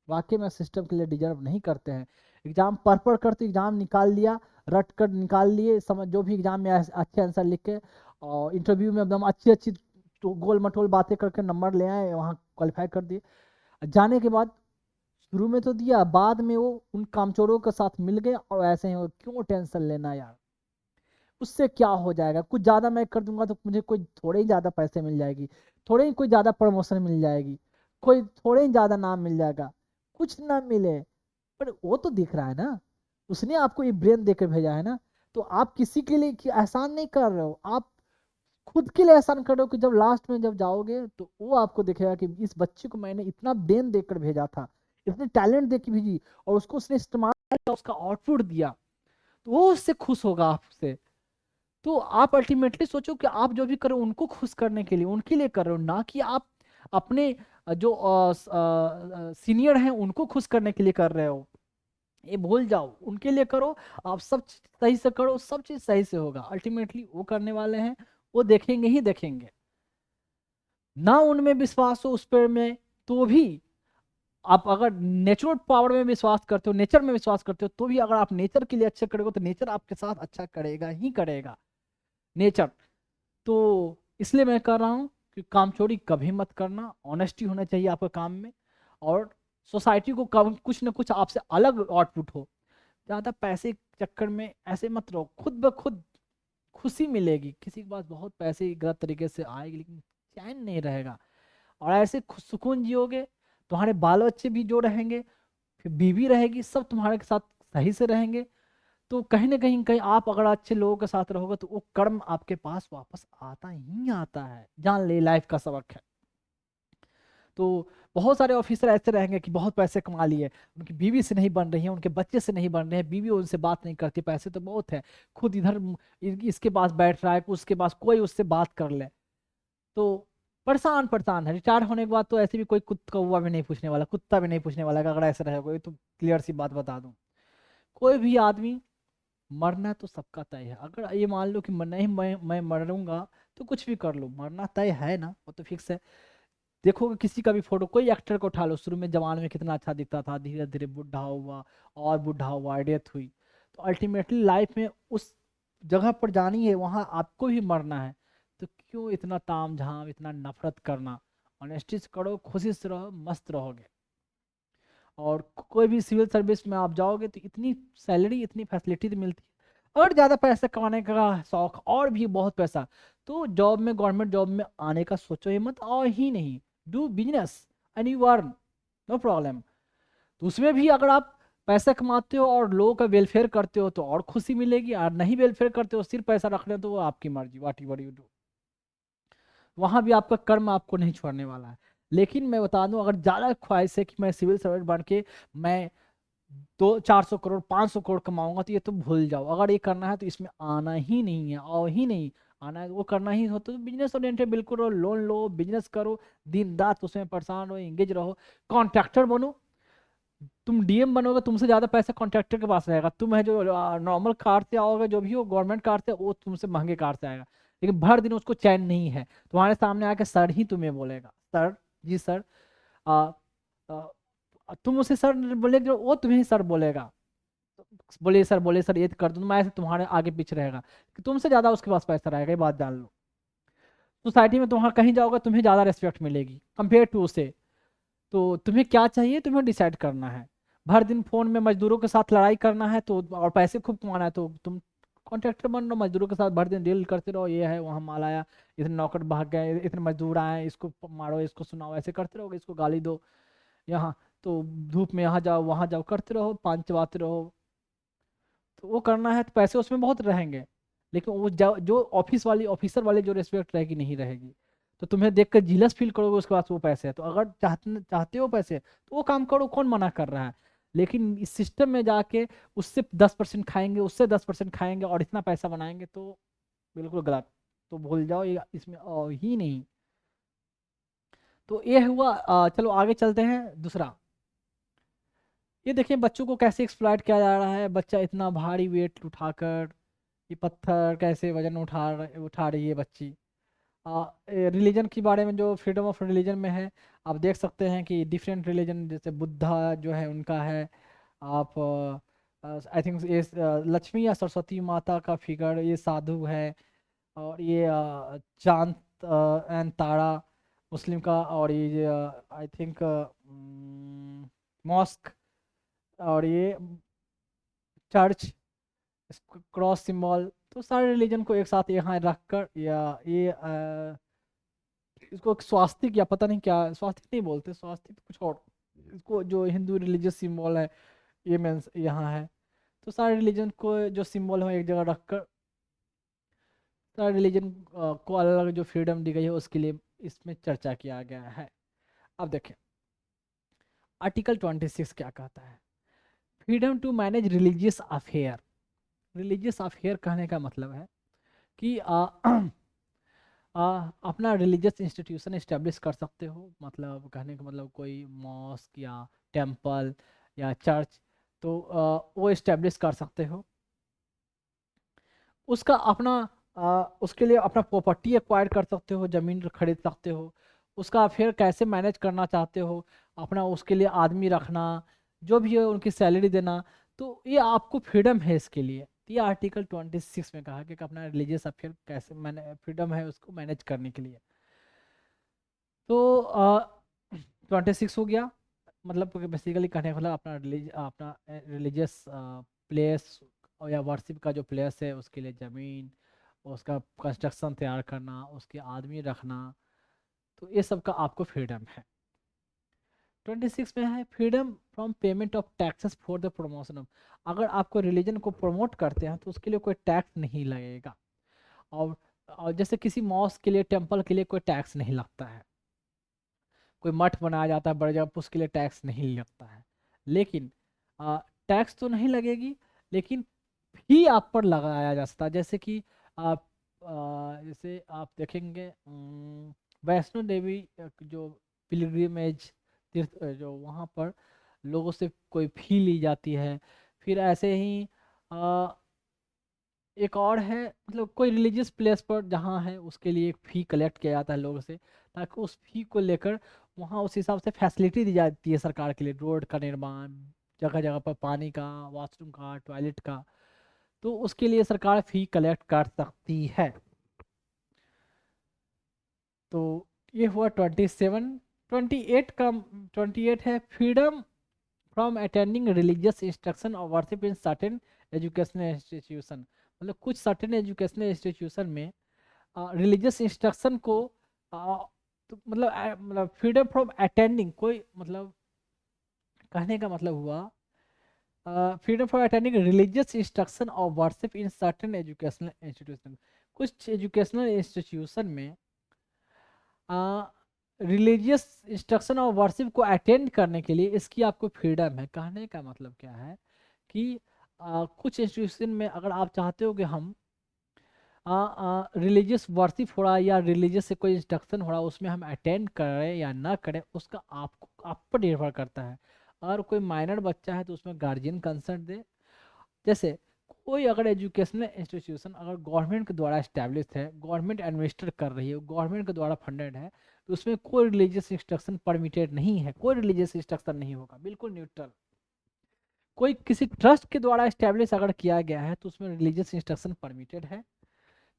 वाकई में सिस्टम के लिए डिजर्व नहीं करते हैं। एग्जाम पढ़ करते एग्जाम निकाल लिया, रट कर निकाल लिए, समझ जो भी एग्जाम में अच्छे आंसर लिख के, और इंटरव्यू में एकदम अच्छी अच्छी तो गोल मटोल बातें करके नंबर ले आए, वहाँ क्वालिफाई कर दिए। जाने के बाद शुरू में तो दिया, बाद में वो उन कामचोरों के साथ मिल गए और ऐसे ही क्यों टेंशन लेना यार, उससे क्या हो जाएगा, कुछ ज़्यादा मैं कर दूंगा तो मुझे कोई थोड़े ही ज़्यादा पैसे मिल जाएगी, थोड़े ही कोई ज़्यादा प्रमोशन मिल जाएगी, कोई थोड़े ही ज़्यादा नाम मिल जाएगा, कुछ ना मिले। पर वो तो दिख रहा है ना, उसने आपको ये ब्रेन देकर भेजा है ना। तो आप किसी के लिए एहसान नहीं कर रहे हो, आप खुद के लिए एहसान कर रहे हो कि जब लास्ट में जब जाओगे तो वो आपको दिखेगा कि इस बच्चे को मैंने इतना ब्रेन देकर भेजा था, इतने टैलेंट देकर भेजी, और उसको उसने इस्तेमाल किया, उसका आउटपुट दिया, तो वो उससे खुश होगा आपसे। तो आप अल्टीमेटली सोचो कि आप जो भी करो उनको खुश करने के लिए, उनके लिए कर रहे हो, ना कि आप अपने जो सीनियर हैं उनको खुश करने के लिए कर रहे हो। ये भूल जाओ, उनके लिए करो, आप सब चीज़ सही से करो, सब चीज सही से होगा। अल्टीमेटली वो करने वाले हैं, वो देखेंगे ही देखेंगे। ना उनमें विश्वास हो उस पर में, तो भी आप अगर नेचुरल पावर में विश्वास करते हो, नेचर में विश्वास करते हो, तो भी अगर आप नेचर के लिए अच्छे करोगे तो नेचर आपके साथ अच्छा करेगा ही करेगा, नेचर। तो इसलिए मैं कह रहा हूँ कि काम चोरी कभी मत करना, ऑनेस्टी होना चाहिए आपके काम में, और सोसाइटी को कब कुछ ना कुछ आपसे अलग आउटपुट हो। ज़्यादा पैसे के चक्कर में ऐसे मत रहो, खुद ब खुद खुशी मिलेगी, किसी के पास बहुत पैसे गलत तरीके से आएगी लेकिन चैन नहीं रहेगा। और ऐसे सुकून जियोगे, तुम्हारे बाल बच्चे भी जो रहेंगे, फिर बीवी रहेगी, सब तुम्हारे साथ सही से रहेंगे। तो कहीं ना कहीं आप अगर अच्छे लोगों के साथ रहोगे तो वो कर्म आपके पास वापस आता ही आता है, जान ले, लाइफ का सबक है। तो बहुत सारे ऑफिसर ऐसे रहेंगे कि बहुत पैसे कमा लिए, उनकी बीवी से नहीं बन रही है, उनके बच्चे से नहीं बन रहे हैं, बीवी उनसे बात नहीं करती, पैसे तो बहुत है, खुद इधर इसके पास बैठ रहा है, उसके पास कोई उससे बात कर ले। तो परेशान परेशान है। रिटायर होने के बाद तो ऐसे भी कोई कौवा भी नहीं पूछने वाला, कुत्ता भी नहीं पूछने वाला कि अगर ऐसे रहेगा, ये तो क्लियर सी बात बता दूं। कोई भी आदमी, मरना तो सबका तय है। अगर ये मान लो कि नहीं मैं मरूंगा, तो कुछ भी कर लो, मरना तय है ना, वो तो फिक्स है। देखोगे किसी का भी फोटो, कोई एक्टर को उठा लो, शुरू में जवान में कितना अच्छा दिखता था, धीरे धीरे बुढ़ा हुआ, और बुढ़ा हुआ, डेथ हुई। तो अल्टीमेटली लाइफ में उस जगह पर जानी है, वहां आपको भी मरना है। तो क्यों इतना ताम झाम, इतना नफरत करना, ऑनेस्टी से करो, खुशी से रहो, मस्त रहोगे। और कोई भी सिविल सर्विस में आप जाओगे तो इतनी सैलरी, इतनी फैसिलिटी तो मिलती है। और ज़्यादा पैसे कमाने का शौक, और भी बहुत पैसा, तो जॉब में, गवर्नमेंट जॉब में आने का सोचो ही मत, और ही नहीं, do business and you earn, no problem. तो उसमें भी अगर आप पैसा कमाते हो और लोगों का वेलफेयर करते हो तो और खुशी मिलेगी, और नहीं वेलफेयर करते हो, सिर्फ पैसा रख रहे हो, तो वो आपकी मर्जी, वाट एवर यू डू। वहां भी आपका कर्म आपको नहीं छोड़ने वाला है। लेकिन मैं बता दूं, अगर ज़्यादा ख्वाहिश है कि मैं सिविल सर्वेंट बन के मैं 200-400 करोड़, 500 करोड़ कमाऊंगा, तो ये तो भूल जाओ। अगर ये करना है तो इसमें आना ही नहीं है, और ही नहीं आना है, वो करना ही हो तो बिजनेस ओरिएंटेड बिल्कुल रहो, लोन लो, बिजनेस करो, दिन रात उसमें परेशान रहो, एंगेज रहो, कॉन्ट्रैक्टर बनो। तुम डीएम बनोगे, तुमसे ज्यादा पैसा कॉन्ट्रैक्टर के पास रहेगा। तुम है जो नॉर्मल कार से आओगे, जो भी हो गवर्नमेंट कार से, वो तुमसे महंगे कार से आएगा, लेकिन भर दिन उसको चैन नहीं है, तुम्हारे सामने आके सर ही तुम्हें बोलेगा, सर, जी सर, आ, आ, तुम उसे सर बोलेगे, वो तुम्हें सर बोलेगा, बोले सर ये कर दूँ, मैं ऐसे तुम्हारे आगे पीछे रहेगा कि तुमसे ज़्यादा उसके पास पैसा रहेगा, ये बात जान लो। सोसाइटी में तुम्हारा कहीं जाओगे तुम्हें ज़्यादा रिस्पेक्ट मिलेगी कंपेयर टू उसे। तो तुम्हें क्या चाहिए, तुम्हें डिसाइड करना है। भर दिन फोन में मजदूरों के साथ लड़ाई करना है तो, और पैसे खूब कमाना है तो तुम कॉन्ट्रैक्टर बन लो, मजदूरों के साथ भर दिन डील करते रहो, ये है वहाँ माल आया, इतने नौकर भाग गए, इतने मजदूर आए, इसको मारो, इसको सुनाओ, ऐसे करते रहोगे, इसको गाली दो यहाँ, तो धूप में यहाँ जाओ वहाँ जाओ करते रहो, पान चबाते रहो। तो वो करना है तो पैसे उसमें बहुत रहेंगे, लेकिन वो जो ऑफिस वाली ऑफिसर वाली जो रिस्पेक्ट रहेगी नहीं रहेगी। तो तुम्हें देखकर जिलस फील करोगे, उसके पास वो पैसे है, तो अगर चाहते हो पैसे तो वो काम करो, कौन मना कर रहा है। लेकिन इस सिस्टम में जाके उससे 10% खाएंगे, उससे 10% खाएंगे और इतना पैसा बनाएंगे, तो बिल्कुल गलत। तो भूल जाओ, ये इसमें ही नहीं। तो ये हुआ। चलो आगे चलते हैं दूसरा। ये देखिए बच्चों को कैसे एक्सप्लॉइट किया जा रहा है, बच्चा इतना भारी वेट उठाकर, ये पत्थर कैसे वजन उठा रही है बच्ची। रिलीजन के बारे में, जो फ्रीडम ऑफ रिलीजन में है, आप देख सकते हैं कि डिफरेंट रिलीजन, जैसे बुद्धा जो है उनका है, आप आई थिंक ये लक्ष्मी या सरस्वती माता का फिगर, ये साधु है, और ये चांद एंड तारा मुस्लिम का, और ये आई थिंक मॉस्क, और ये चर्च, क्रॉस सिंबल। तो सारे रिलीजन को एक साथ यहाँ रखकर, या ये इसको एक स्वास्तिक या पता नहीं क्या, स्वास्तिक नहीं बोलते, स्वास्तिक तो कुछ और, इसको जो हिंदू रिलीजियस सिंबल है ये मेंस यहाँ है। तो सारे रिलीजन को जो सिंबल है एक जगह रखकर, सारे रिलीजन को अलग अलग जो फ्रीडम दी गई है उसके लिए इसमें चर्चा किया गया है। अब देखें आर्टिकल 26 क्या कहता है। Freedom to manage religious affair. Religious affair कहने का मतलब है कि अपना रिलीजियस इंस्टीट्यूशन इस्टेब्लिश कर सकते हो, मतलब कहने का मतलब कोई मॉस्क या टेम्पल या चर्च, तो वो इस्टेब्लिश कर सकते हो। उसका अपना उसके लिए अपना प्रॉपर्टी एक्वायर कर सकते हो, ज़मीन खरीद सकते हो। उसका फिर कैसे मैनेज करना चाहते हो, अपना उसके लिए आदमी रखना, जो भी है उनकी सैलरी देना, तो ये आपको फ्रीडम है इसके लिए। तो ये आर्टिकल 26 में कहा कि अपना रिलीजियस अफेयर कैसे मैंने फ्रीडम है उसको मैनेज करने के लिए। तो 26 हो गया, मतलब बेसिकली कहने का मतलब अपना रिलीजियस प्लेस या वर्शिप का जो प्लेस है उसके लिए ज़मीन, उसका कंस्ट्रक्शन तैयार करना, उसके आदमी रखना, तो ये सब का आपको फ्रीडम है। 26 में है freedom from payment of taxes for the promotion of. अगर आपको रिलीजन को प्रमोट करते हैं तो उसके लिए कोई टैक्स नहीं लगेगा। और जैसे किसी मॉस्क के लिए, टेम्पल के लिए कोई टैक्स नहीं लगता है, कोई मठ बनाया जाता है बड़े जगह पर उसके लिए टैक्स नहीं लगता है। लेकिन टैक्स तो नहीं लगेगी, लेकिन फी आप पर लगाया जा सकता है। जैसे कि आप जैसे आप देखेंगे वैष्णो देवी जो पिलग्रिमेज तीर्थ जो वहाँ पर लोगों से कोई फी ली जाती है। फिर ऐसे ही अ, एक और है, मतलब कोई रिलीजियस प्लेस पर जहाँ है उसके लिए एक फ़ी कलेक्ट किया जाता है लोगों से, ताकि उस फी को लेकर वहाँ उस हिसाब से फैसिलिटी दी जाती है सरकार के लिए, रोड का निर्माण, जगह जगह पर पानी का, वॉशरूम का, टॉयलेट का, तो उसके लिए सरकार फ़ी कलेक्ट कर सकती है। तो ये हुआ 27। 28 का 28 है freedom from attending religious instruction और worship in certain educational institution. मतलब कुछ सर्टेन एजुकेशनल इंस्टीट्यूशन में रिलीजियस इंस्ट्रक्शन को तो मतलब फ्रीडम फ्रॉम अटेंडिंग, कोई मतलब कहने का मतलब हुआ freedom from attending religious instruction और worship in certain educational institution. कुछ एजुकेशनल इंस्टीट्यूशन में रिलीजियस इंस्ट्रक्शन और वर्शिप को अटेंड करने के लिए इसकी आपको फ्रीडम है। कहने का मतलब क्या है कि कुछ इंस्टीट्यूशन में अगर आप चाहते हो कि हम रिलीजियस वर्शिप हो रहा है या रिलीजियस से कोई इंस्ट्रक्शन हो रहा है उसमें हम अटेंड करें या ना करें, उसका आपको आप पर निर्भर करता है। अगर कोई माइनर बच्चा है तो उसमें गार्जियन कंसर्ट दे। जैसे कोई अगर एजुकेशनल इंस्टीट्यूशन अगर गवर्नमेंट के द्वारा इस्टेब्लिश है, गवर्नमेंट एडमिनिस्टर कर रही है, गवर्नमेंट के द्वारा फंडेड है, तो उसमें कोई रिलीजियस इंस्ट्रक्शन परमिटेड नहीं है, कोई रिलीजियस इंस्ट्रक्शन नहीं होगा, बिल्कुल न्यूट्रल। कोई किसी ट्रस्ट के द्वारा इस्टेब्लिश अगर किया गया है तो उसमें रिलीजियस इंस्ट्रक्शन परमिटेड है,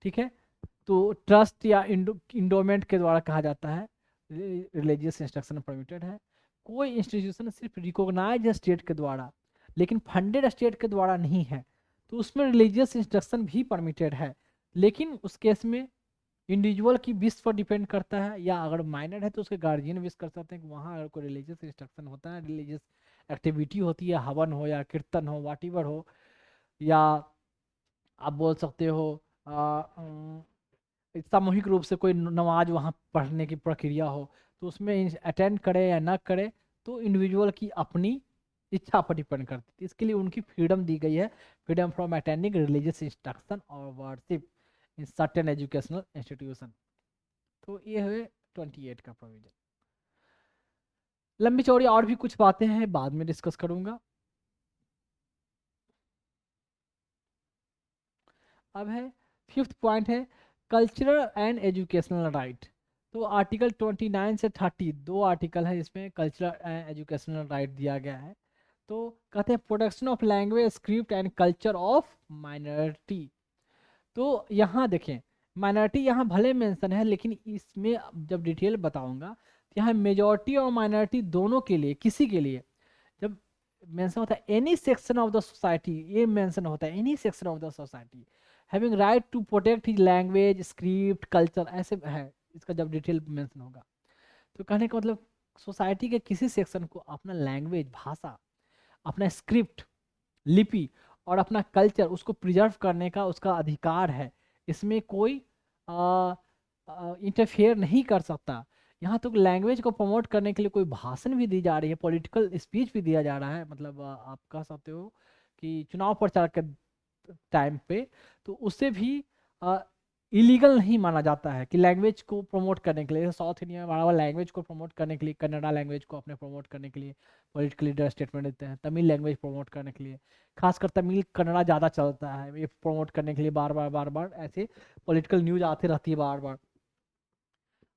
ठीक है। तो ट्रस्ट या इंडोमेंट के द्वारा कहा जाता है, रिलीजियस इंस्ट्रक्शन परमिटेड है। कोई इंस्टीट्यूशन सिर्फ रिकॉग्नाइज स्टेट के द्वारा लेकिन फंडेड स्टेट के द्वारा नहीं है तो उसमें रिलीजियस इंस्ट्रक्शन भी परमिटेड है, लेकिन उस केस में इंडिविजुअल की विश पर डिपेंड करता है, या अगर माइनर है तो उसके गार्जियन विश कर सकते हैं कि वहाँ अगर कोई रिलीजियस इंस्ट्रक्शन होता है, रिलीजियस एक्टिविटी होती है, हवन हो या कीर्तन हो, वाटिवर हो, या आप बोल सकते हो सामूहिक रूप से कोई नमाज वहाँ पढ़ने की प्रक्रिया हो, तो उसमें अटेंड करे या ना करे तो इंडिविजुअल की अपनी इच्छा पर डिपेंड करती है। इसके लिए उनकी फ्रीडम दी गई है, freedom from attending religious instruction और worship in certain educational institution. तो ये है 28 का प्रोविजन। लंबी चौड़ी और भी कुछ बातें हैं, बाद में डिस्कस करूंगा। अब है 5th पॉइंट है कल्चरल एंड एजुकेशनल राइट। तो आर्टिकल 29 से 30 दो आर्टिकल है, इसमें कल्चरल एंड एजुकेशनल राइट दिया गया है। तो कहते हैं protection of language script and culture of minority. तो यहाँ देखें माइनॉरिटी यहाँ भले मेंशन है, लेकिन इसमें जब डिटेल बताऊंगा तो यहाँ मेजॉरिटी और माइनॉरिटी दोनों के लिए, किसी के लिए जब मेंशन होता है any section of the society, ये मेंशन होता है any section of the society having right to protect his language script culture, ऐसे है इसका जब डिटेल मेंशन होगा। तो कहने का मतलब सोसाइटी के किसी सेक्शन को अपना लैंग्वेज, भाषा, अपना स्क्रिप्ट, लिपि और अपना कल्चर उसको प्रिजर्व करने का उसका अधिकार है। इसमें कोई इंटरफेयर नहीं कर सकता। यहाँ तो लैंग्वेज को प्रमोट करने के लिए कोई भाषण भी दी जा रही है, पॉलिटिकल स्पीच भी दिया जा रहा है, मतलब आप कह सकते हो कि चुनाव प्रचार के टाइम पे, तो उससे भी इलीगल नहीं माना जाता है कि लैंग्वेज को प्रमोट करने के लिए, साउथ इंडिया में बड़ा लैंग्वेज को प्रमोट करने के लिए, कन्नड़ा लैंग्वेज को अपने प्रमोट करने के लिए पॉलिटिकल लीडर स्टेटमेंट देते हैं, तमिल लैंग्वेज प्रमोट करने के लिए, खासकर तमिल कन्नड़ा ज़्यादा चलता है, ये प्रमोट करने के लिए बार बार ऐसे पॉलिटिकल न्यूज आती रहती है बार बार।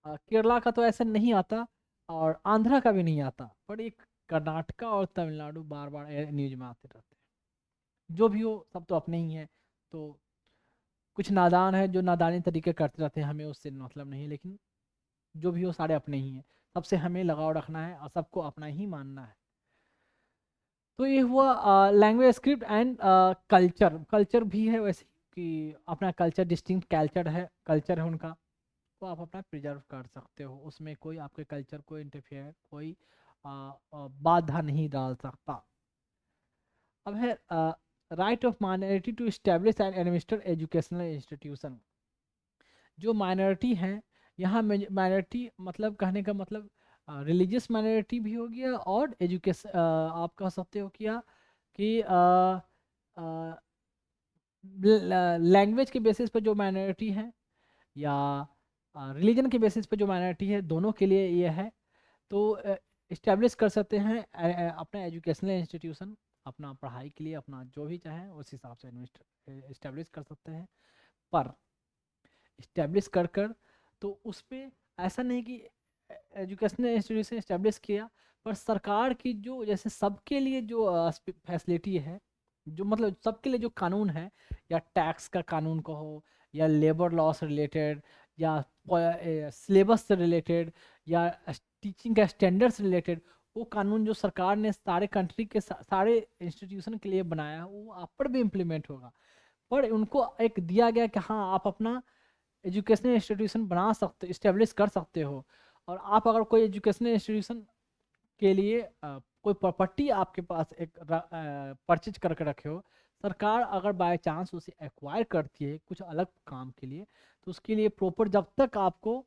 केरला का तो ऐसा नहीं आता और आंध्रा का भी नहीं आता, पर एक कर्नाटका और तमिलनाडु बार बार न्यूज में आते रहते हैं। जो भी हो सब तो अपने ही हैं, तो कुछ नादान है जो नादानी तरीके करते रहते हैं, हमें उससे मतलब नहीं, लेकिन जो भी हो सारे अपने ही हैं, सबसे हमें लगाव रखना है और सबको अपना ही मानना है। तो ये हुआ language script and culture. Culture भी है वैसे कि अपना कल्चर डिस्टिंक्ट कल्चर है उनका, तो आप अपना प्रिजर्व कर सकते हो, उसमें कोई आपके कल्चर को इंटरफेयर, कोई बाधा नहीं डाल सकता। अब है right of minority to establish and administer educational institution. जो माइनॉरिटी हैं, यहाँ माइनॉरिटी मतलब कहने का मतलब रिलीजियस माइनॉरिटी भी हो गया और एजुकेशन आप कह सकते हो क्या कि लैंग्वेज के बेसिस पर जो माइनॉरिटी है या रिलीजन के बेसिस पर जो माइनॉरिटी है, दोनों के लिए ये है। तो इस्टेब्लिश कर सकते हैं अपना एजुकेशनल इंस्टीट्यूशन, अपना पढ़ाई के लिए अपना जो भी चाहे उस हिसाब से इस्टेब्लिश कर सकते हैं। पर इस्टेब्लिश कर कर तो उस पर ऐसा नहीं कि एजुकेशनल इंस्टीट्यूशन इस्टेब्लिश किया पर सरकार की जो जैसे सबके लिए जो फैसिलिटी है, जो मतलब सबके लिए जो कानून है, या टैक्स का कानून कहो या लेबर लॉ से रिलेटेड या सिलेबस से रिलेटेड या टीचिंग का स्टैंडर्ड से रिलेटेड, वो कानून जो सरकार ने सारे कंट्री के सारे इंस्टीट्यूशन के लिए बनाया है वो आप पर भी इम्प्लीमेंट होगा। पर उनको एक दिया गया कि हाँ आप अपना एजुकेशनल इंस्टीट्यूशन बना सकते, इस्टेब्लिश कर सकते हो। और आप अगर कोई एजुकेशनल इंस्टीट्यूशन के लिए कोई प्रॉपर्टी आपके पास एक परचेज करके रखे हो, सरकार अगर बाय चांस उसे एक्वायर करती है कुछ अलग काम के लिए, तो उसके लिए प्रॉपर जब तक आपको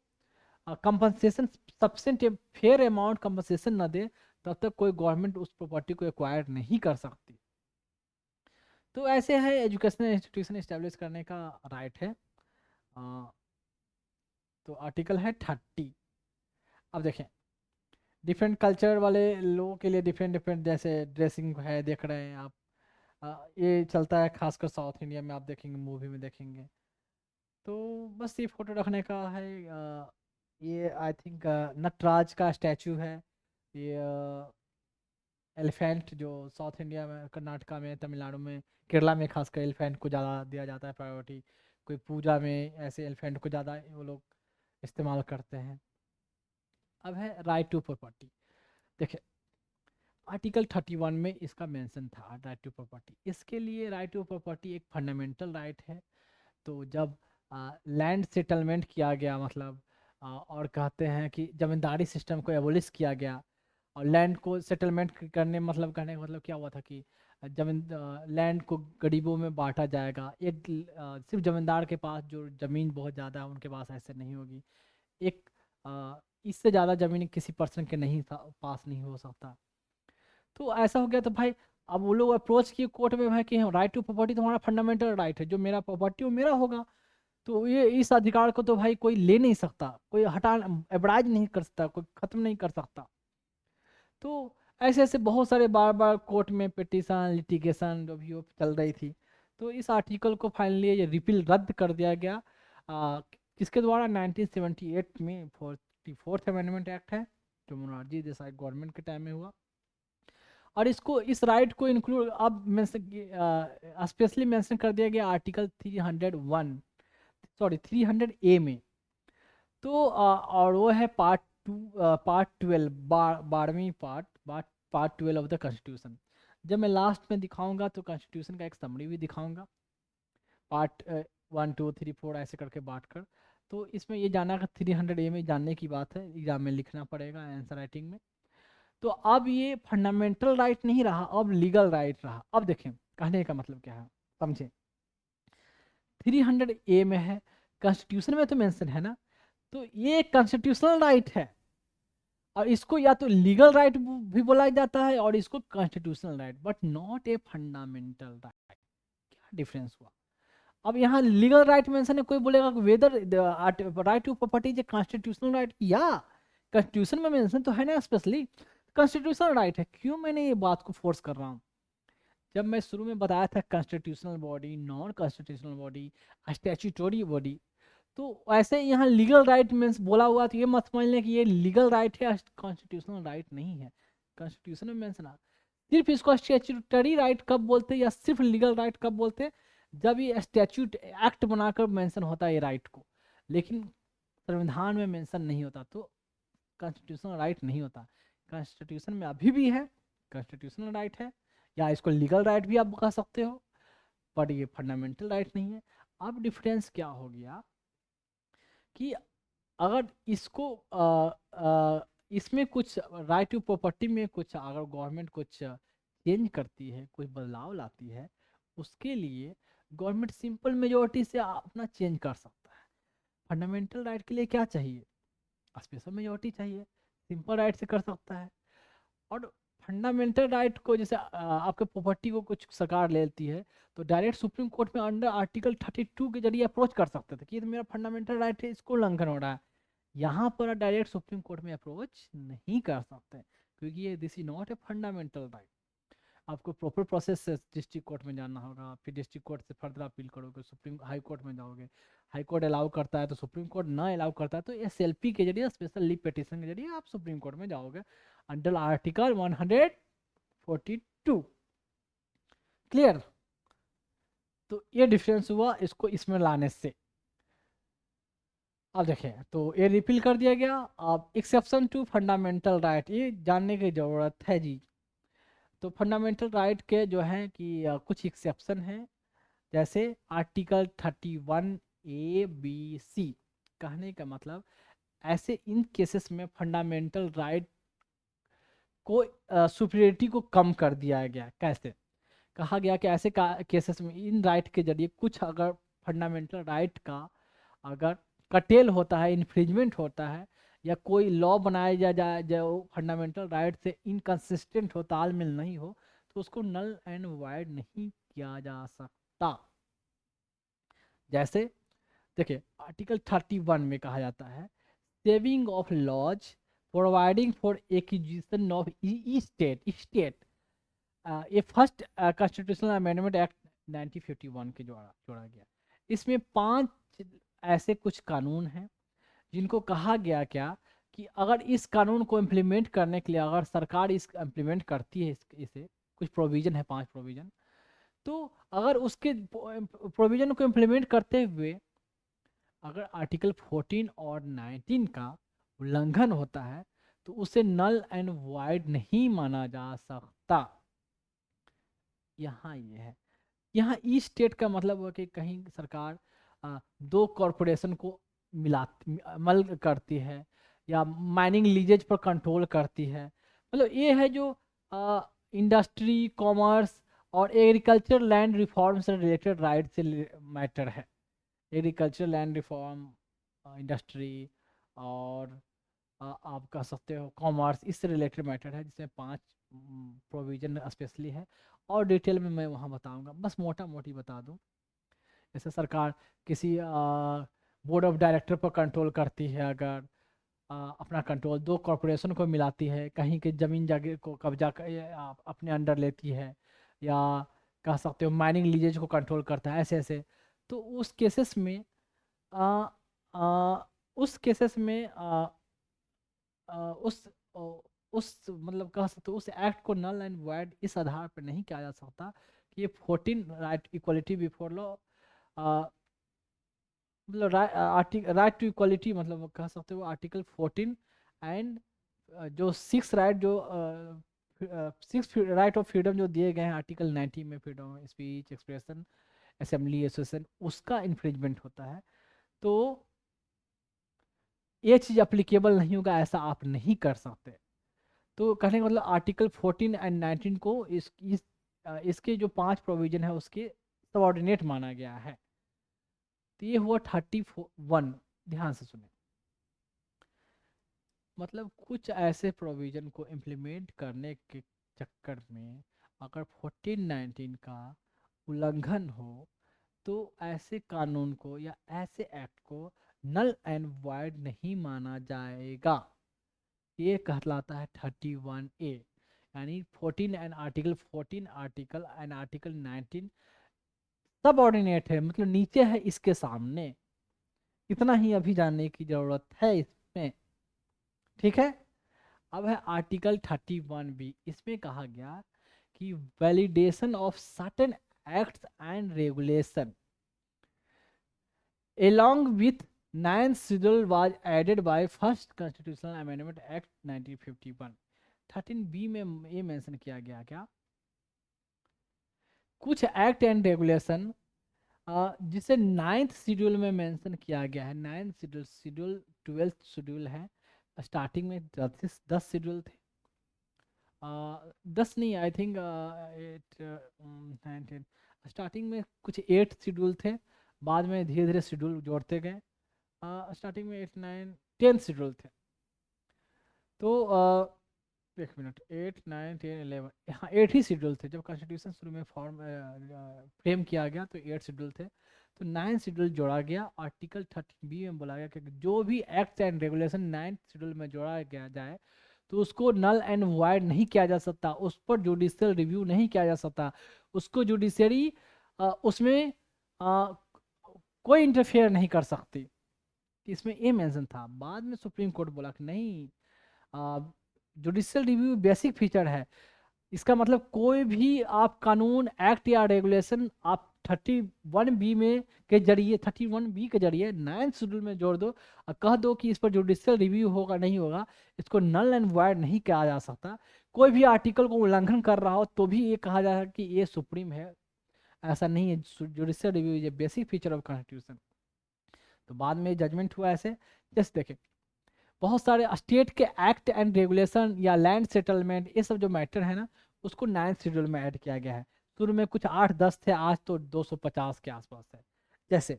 compensation sufficient fair amount compensation न दे, तब तक कोई गवर्नमेंट उस प्रॉपर्टी को एक्वायर नहीं कर सकती। तो ऐसे है एजुकेशनल इंस्टीट्यूशन इस्टेब्लिश करने का राइट है। तो आर्टिकल है 30। अब देखें डिफरेंट कल्चर वाले लोगों के लिए डिफरेंट डिफरेंट जैसे ड्रेसिंग है, देख रहे हैं आप, ये चलता है खासकर साउथ इंडिया में, आप देखेंगे मूवी में देखेंगे। तो बस ये फोटो रखने का है। ये आई थिंक नटराज का स्टैचू है। ये एलिफेंट जो साउथ इंडिया में, कर्नाटका में, तमिलनाडु में, केरला में खासकर एलिफेंट को ज़्यादा दिया जाता है प्रायोरिटी। कोई पूजा में ऐसे एलिफेंट को ज़्यादा वो लोग इस्तेमाल करते हैं। अब है राइट टू प्रॉपर्टी। देखिए आर्टिकल 31 में इसका मेंशन था राइट टू प्रॉपर्टी। इसके लिए राइट टू प्रॉपर्टी एक फंडामेंटल राइट है। तो जब लैंड सेटलमेंट किया गया, मतलब और कहते हैं कि जमींदारी सिस्टम को एबोलिश किया गया, और लैंड को सेटलमेंट करने मतलब कहने का मतलब क्या हुआ था कि जमीन लैंड को गरीबों में बांटा जाएगा। एक सिर्फ जमींदार के पास जो ज़मीन बहुत ज़्यादा है उनके पास ऐसे नहीं होगी। एक इससे ज़्यादा ज़मीन किसी पर्सन के नहीं पास नहीं हो सकता। तो ऐसा हो गया तो भाई अब वो लोग अप्रोच किए कोर्ट में भाई कि राइट टू प्रॉपर्टी तुम्हारा फंडामेंटल राइट है, जो मेरा प्रॉपर्टी वो मेरा होगा। तो ये इस अधिकार को तो भाई कोई ले नहीं सकता, कोई हटा एबराइज नहीं कर सकता, कोई खत्म नहीं कर सकता। तो ऐसे ऐसे बहुत सारे बार बार कोर्ट में पिटीशन लिटिगेशन जो भी वो चल रही थी। तो इस आर्टिकल को फाइनली ये रिपील रद्द कर दिया गया। किसके द्वारा? 1978 में 44th अमेंडमेंट एक्ट है, जो मोरारजी देसाई गवर्नमेंट के टाइम में हुआ। और इसको इस राइट को इंक्लूड अब स्पेशली मेंशन कर दिया गया आर्टिकल 301, सॉरी 300A में। तो और वो है पार्ट 12, 12वीं पार्ट 12 ऑफ द कॉन्स्टिट्यूशन। जब मैं लास्ट में दिखाऊंगा तो कॉन्स्टिट्यूशन का एक समरी भी दिखाऊंगा, पार्ट 1 2 3 4 ऐसे करके बांट कर। तो इसमें ये जाना कि 300A में जानने की बात है, एग्जाम में लिखना पड़ेगा आंसर राइटिंग में। तो अब ये फंडामेंटल राइट नहीं रहा, अब लीगल राइट रहा। अब देखें कहने का मतलब क्या है, समझे। 300A में है, कॉन्स्टिट्यूशन में तो मेंशन है ना, तो ये कॉन्स्टिट्यूशनल राइट है। और इसको या तो लीगल राइट भी बोला जाता है और इसको constitutional right, but not a fundamental right. क्या डिफरेंस हुआ? अब यहाँ लीगल राइट मेंशन है, कोई बोलेगा whether right to property is a constitutional right, या कॉन्स्टिट्यूशन में मेंशन तो है ना स्पेशली कॉन्स्टिट्यूशनल राइट है। क्यों मैंने ये बात को फोर्स कर रहा हूँ? जब मैं शुरू में बताया था constitutional body, non constitutional body, statutory body, तो ऐसे यहाँ लीगल राइट मीन्स बोला हुआ, तो ये मत समझ लें कि ये लीगल राइट है, कॉन्स्टिट्यूशनल राइट नहीं है। कॉन्स्टिट्यूशन में मेंशन है। सिर्फ इसको स्टैट्यूटरी राइट कब बोलते हैं या सिर्फ लीगल राइट कब बोलते हैं? जब ये स्टैट्यूट एक्ट बनाकर मेंशन होता है ये राइट को, लेकिन संविधान में मेंशन नहीं होता तो कॉन्स्टिट्यूशनल राइट नहीं होता। कॉन्स्टिट्यूशन में अभी भी है, कॉन्स्टिट्यूशनल राइट है, या इसको लीगल राइट भी आप कह सकते हो, बट ये फंडामेंटल राइट नहीं है। अब डिफरेंस क्या हो गया कि अगर इसको इसमें कुछ राइट टू प्रॉपर्टी में कुछ अगर गवर्नमेंट कुछ चेंज करती है, कुछ बदलाव लाती है, उसके लिए गवर्नमेंट सिंपल मेजोरिटी से अपना चेंज कर सकता है। फंडामेंटल राइट के लिए क्या चाहिए? स्पेशल मेजोरिटी चाहिए। सिंपल राइट से कर सकता है। और फंडामेंटल राइट को जैसे आपके प्रॉपर्टी को कुछ सरकार ले लेती है, तो डायरेक्ट सुप्रीम कोर्ट में अंडर आर्टिकल 32 के जरिए अप्रोच कर सकते थे कि ये तो मेरा फंडामेंटल राइट है, इसको उल्लंघन हो रहा है। यहाँ पर डायरेक्ट सुप्रीम कोर्ट में अप्रोच नहीं कर सकते, क्योंकि ये this is not a fundamental right. आपको प्रॉपर प्रोसेस से डिस्ट्रिक्ट कोर्ट में जाना होगा, फिर डिस्ट्रिक्ट कोर्ट से फर्दर अपील करोगे, सुप्रीम हाई कोर्ट में जाओगे, हाई कोर्ट अलाउ करता है तो सुप्रीम कोर्ट ना अलाउ करता है तो SLP के जरिए, स्पेशल लीव पिटीशन के जरिए आप सुप्रीम कोर्ट में जाओगे अंडर आर्टिकल 142। क्लियर? तो ये डिफरेंस हुआ इसको इसमें लाने से। अब देखें तो ये रिपील कर दिया गया। अब एक्सेप्शन टू फंडामेंटल राइट, ये जानने की जरूरत है जी। तो फंडामेंटल राइट के जो है कि कुछ एक्सेप्शन हैं, जैसे आर्टिकल 31A B C। कहने का मतलब ऐसे इन केसेस में फंडामेंटल राइट को सुपीरियरिटी को कम कर दिया गया। कैसे? कहा गया कि ऐसे केसेस में इन राइट के जरिए कुछ अगर फंडामेंटल राइट का अगर कटेल होता है, इन्फ्रिंजमेंट होता है, या कोई लॉ बनाया जाए जो फंडामेंटल राइट से इनकंसिस्टेंट हो, तालमेल नहीं हो, तो उसको नल एंड वाइड नहीं किया जा सकता। जैसे देखिए आर्टिकल 31 में कहा जाता है saving of laws providing for acquisition of state ये फर्स्ट कॉन्स्टिट्यूशनल अमेंडमेंट एक्ट 1951 के द्वारा जोड़ा गया। इसमें 5 ऐसे कुछ कानून हैं जिनको कहा गया क्या कि अगर इस कानून को इम्प्लीमेंट करने के लिए अगर सरकार इस इम्प्लीमेंट करती है इसे कुछ प्रोविज़न है, 5 प्रोविज़न, तो अगर उसके प्रोविज़न को इम्प्लीमेंट करते हुए अगर आर्टिकल 14 और 19 का उल्लंघन होता है तो उसे नल एंड वाइड नहीं माना जा सकता। यहाँ ये है, यहाँ ई स्टेट का मतलब है कि कहीं सरकार 2 कॉरपोरेशन को मिला मल करती है या माइनिंग लीजेज पर कंट्रोल करती है। मतलब ये है जो इंडस्ट्री, कॉमर्स और एग्रीकल्चर लैंड रिफॉर्म से रिलेटेड राइट से मैटर है। एग्रीकल्चर लैंड रिफॉर्म, इंडस्ट्री और आप कह सकते हो कॉमर्स, इससे रिलेटेड मैटर है जिसमें 5 प्रोविज़न स्पेशली है और डिटेल में मैं वहाँ बताऊँगा, बस मोटा मोटी बता दूँ। जैसे सरकार किसी बोर्ड ऑफ डायरेक्टर पर कंट्रोल करती है, अगर अपना कंट्रोल 2 कॉरपोरेशन को मिलाती है, कहीं के ज़मीन जगह को कब्जा अपने अंडर लेती है, या कह सकते हो माइनिंग लीजेज को कंट्रोल करता है, ऐसे ऐसे। तो उस केसेस में आ, आ, उस केसेस में उस उस मतलब कह सकते हो उस एक्ट को नल एंड वॉइड इस आधार पर नहीं किया जा सकता कि ये 14 राइट इक्वलिटी बिफोर लॉ, मतलब राइट टू इक्वलिटी, मतलब कह सकते हो आर्टिकल 14 एंड जो 6 राइट जो 6 राइट ऑफ फ्रीडम जो दिए गए हैं आर्टिकल 90 में, freedom of speech, expression, assembly, association, उसका इन्फ्रिंजमेंट होता है। तो ये चीज़ अप्लीकेबल नहीं होगा, ऐसा आप नहीं कर सकते। तो कहने का मतलब आर्टिकल 14 एंड 19 को इसके जो 5 प्रोविजन है उसके सबऑर्डिनेट माना गया है। तो ये हुआ 31। ध्यान से सुने, मतलब कुछ ऐसे प्रोविजन को इम्प्लीमेंट करने के चक्कर में अगर 14-19 का उल्लंघन हो तो ऐसे कानून को या ऐसे एक्ट को नल एंड वाइड नहीं माना जाएगा। ये कहलाता है 31A, यानी 14 and article 14 article and article 19 सब ऑर्डिनेट है, मतलब नीचे है इसके सामने। इतना ही अभी जानने की जरूरत है इसमें, ठीक है। अब है आर्टिकल 31B। इसमें कहा गया कि validation of certain acts and regulation along with 9th schedule was added by first constitutional amendment act 1951। 13B में ये मेंशन किया गया क्या, कुछ एक्ट एंड रेगुलेशन जिसे 9th शेड्यूल में मेंशन किया गया है। 9th schedule, schedule 12th schedule है। स्टार्टिंग में 10 शेड्यूल थे, 10 नहीं, आई थिंक 8 9 10। स्टार्टिंग में कुछ 8 शेड्यूल थे, बाद में धीरे धीरे शेड्यूल जोड़ते गए। स्टार्टिंग में 8 9 10 शेड्यूल थे। तो एक मिनट, 8 9 10 11, हाँ 8 ही शेड्यूल थे। जब कॉन्स्टिट्यूशन शुरू में फॉर्म फ्रेम किया गया तो 8 शेड्यूल थे। तो 9 शेड्यूल जोड़ा गया। आर्टिकल 13B में बोला गया कि जो भी एक्ट एंड रेगुलेशन 9 शेड्यूल में जोड़ा गया जाए तो उसको नल एंड वाइड नहीं किया जा सकता, उस पर जुडिशियल रिव्यू नहीं किया जा सकता, उसको जुडिशरी उसमें कोई इंटरफेयर नहीं कर सकती। इसमें ये मेंशन था। बाद में सुप्रीम कोर्ट बोला कि नहीं, जुडिशियल रिव्यू बेसिक फीचर है। इसका मतलब कोई भी आप कानून, एक्ट या रेगुलेशन आप 31B में के जरिए 31B के जरिए 9th शेड्यूल में जोड़ दो और कह दो कि इस पर जुडिशियल रिव्यू होगा, नहीं होगा, इसको नल एंड वाइड नहीं किया जा सकता। कोई भी आर्टिकल को उल्लंघन कर रहा हो तो भी ये कहा जाएगा कि ये सुप्रीम है, ऐसा नहीं है। Judicial review is a basic feature of constitution. तो बाद में जजमेंट हुआ ऐसे। जस्ट देखें, बहुत सारे स्टेट के एक्ट एंड रेगुलेशन या लैंड सेटलमेंट, ये सब जो मैटर है ना, उसको 9th शेड्यूल में ऐड किया गया है। शुरू में कुछ 8-10 थे, आज तो 250 के आसपास है। जैसे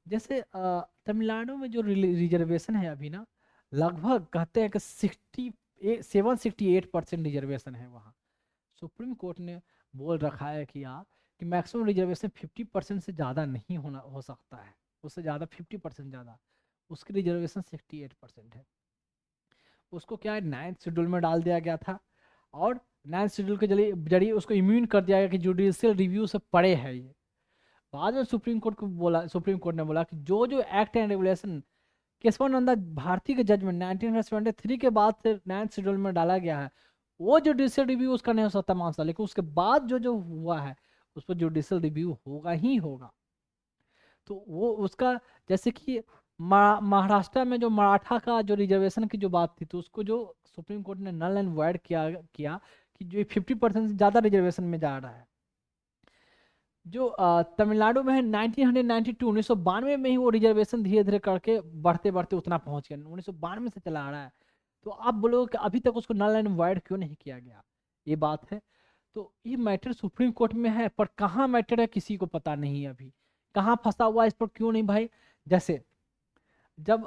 जैसे तमिलनाडु में जो रिजर्वेशन है अभी ना, लगभग कहते हैं कि 768% रिजर्वेशन है वहाँ। सुप्रीम कोर्ट ने बोल रखा है कि यार कि मैक्सिमम रिजर्वेशन 50% से ज़्यादा नहीं होना हो सकता है, उससे ज़्यादा 50% ज़्यादा। उसकी रिजर्वेशन 68% है। उसको क्या है 9th शेड्यूल में डाल दिया गया था और नाइन्थ शेड्यूल के जरिए उसको इम्यून कर दिया गया कि जुडिशियल रिव्यू से परे है ये। बाद में सुप्रीम कोर्ट ने बोला कि जो जो act and regulation Kesavananda Bharati के जजमेंट 1973 के बाद से नाइन्थ शेड्यूल में डाला गया है, वो जुडिशियल रिव्यू उसका नहीं हो सकता मामला, लेकिन उसके बाद जो जो हुआ है उस पर जुडिशियल रिव्यू होगा ही होगा। तो वो उसका, जैसे कि महाराष्ट्र में जो मराठा का जो रिजर्वेशन की जो बात थी, तो उसको जो सुप्रीम कोर्ट ने नल एंड वॉइड किया कि जो 50% से ज़्यादा रिजर्वेशन में जा रहा है। जो तमिलनाडु में है 1992 में ही वो रिजर्वेशन धीरे धीरे करके बढ़ते बढ़ते उतना पहुंच गया, 1992 से चला आ रहा है। तो आप बोलोगे कि अभी तक उसको नल एंड वॉइड क्यों नहीं किया गया, ये बात है। तो ये मैटर सुप्रीम कोर्ट में है, पर कहाँ मैटर है किसी को पता नहीं है अभी, कहाँ फंसा हुआ इस पर क्यों नहीं भाई। जैसे जब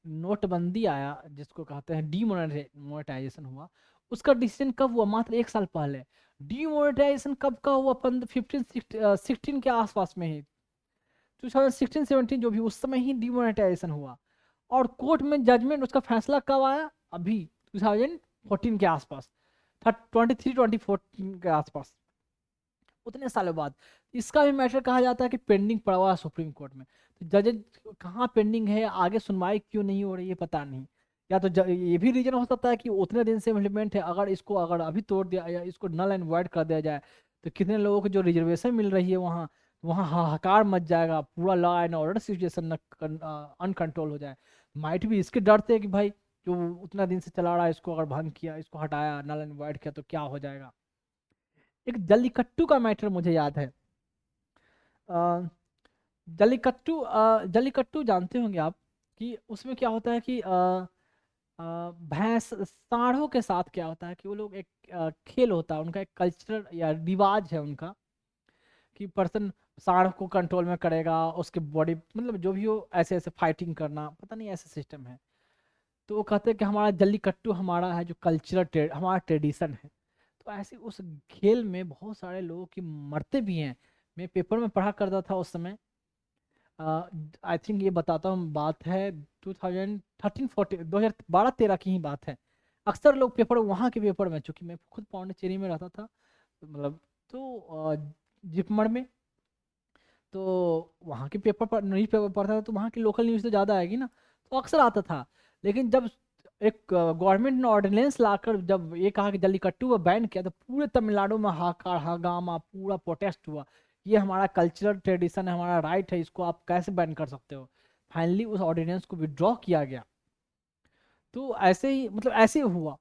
नोटबंदी आया, जिसको कहते हैं डीमोनेटाइजेशन हुआ, उसका डिसीजन कब हुआ, मात्र 1 साल पहले। डीमोनेटाइजेशन कब का हुआ, 16 के आसपास में ही, 2016-17 जो भी, उस समय ही डीमोनेटाइजेशन हुआ। और कोर्ट में जजमेंट, उसका फैसला कब आया, अभी 2014 के आसपास, 23-24 के आसपास, उतने सालों बाद। इसका भी मैटर कहा जाता है कि पेंडिंग पड़ा हुआ है सुप्रीम कोर्ट में। तो जजेज कहाँ पेंडिंग है, आगे सुनवाई क्यों नहीं हो रही है पता नहीं। या तो ये भी रीजन हो सकता है कि उतने दिन से इम्प्लीमेंट है, अगर अभी तोड़ दिया या इसको नल एंड वॉइड कर दिया जाए तो कितने लोगों को जो रिजर्वेशन मिल रही है वहाँ वहाँ हाहाकार मच जाएगा, पूरा law and order situation uncontrol हो जाए। माइट भी इसके डर थे कि भाई जो उतना दिन से चला रहा है इसको अगर भंग किया, इसको हटाया, नल एंड वॉइड किया तो क्या हो जाएगा। एक जल्लीकट्टू का मैटर मुझे याद है। जल्लीकट्टू जानते होंगे आप, कि उसमें क्या होता है कि भैंस सांडों के साथ क्या होता है कि वो लोग एक खेल होता है उनका, एक कल्चरल या रिवाज है उनका, कि पर्सन सांड को कंट्रोल में करेगा, उसके बॉडी मतलब जो भी हो ऐसे ऐसे फाइटिंग करना, पता नहीं ऐसे सिस्टम है। तो वो कहते हैं कि हमारा जल्लीकट्टू हमारा है जो कल्चरल हमारा ट्रेडिशन है। तो ऐसे उस खेल में बहुत सारे लोगों की मरते भी हैं। मैं पेपर में पढ़ा करता था उस समय, आई थिंक ये बताता हूँ, बात है 2013-14 2012-13 की ही बात है। अक्सर लोग पेपर वहाँ के पेपर में, चूँकि मैं खुद पौंडीचेरी में रहता था, मतलब तो जिपमर में, तो वहाँ के पेपर पर न्यूज़ पेपर पढ़ता था, तो वहाँ की लोकल न्यूज़ तो ज़्यादा आएगी ना, तो अक्सर आता था। लेकिन जब एक गवर्नमेंट ने ऑर्डिनेंस लाकर जब ये कहा कि जल्लीकट्टू को बैन किया, तो पूरे तमिलनाडु में हाहाकार हंगामा, पूरा प्रोटेस्ट हुआ। ये हमारा कल्चरल ट्रेडिशन है, हमारा राइट है, इसको आप कैसे बैन कर सकते हो। फाइनली उस ऑर्डिनेंस को विड्रॉ किया गया। तो ऐसे ही मतलब ऐसे ही हुआ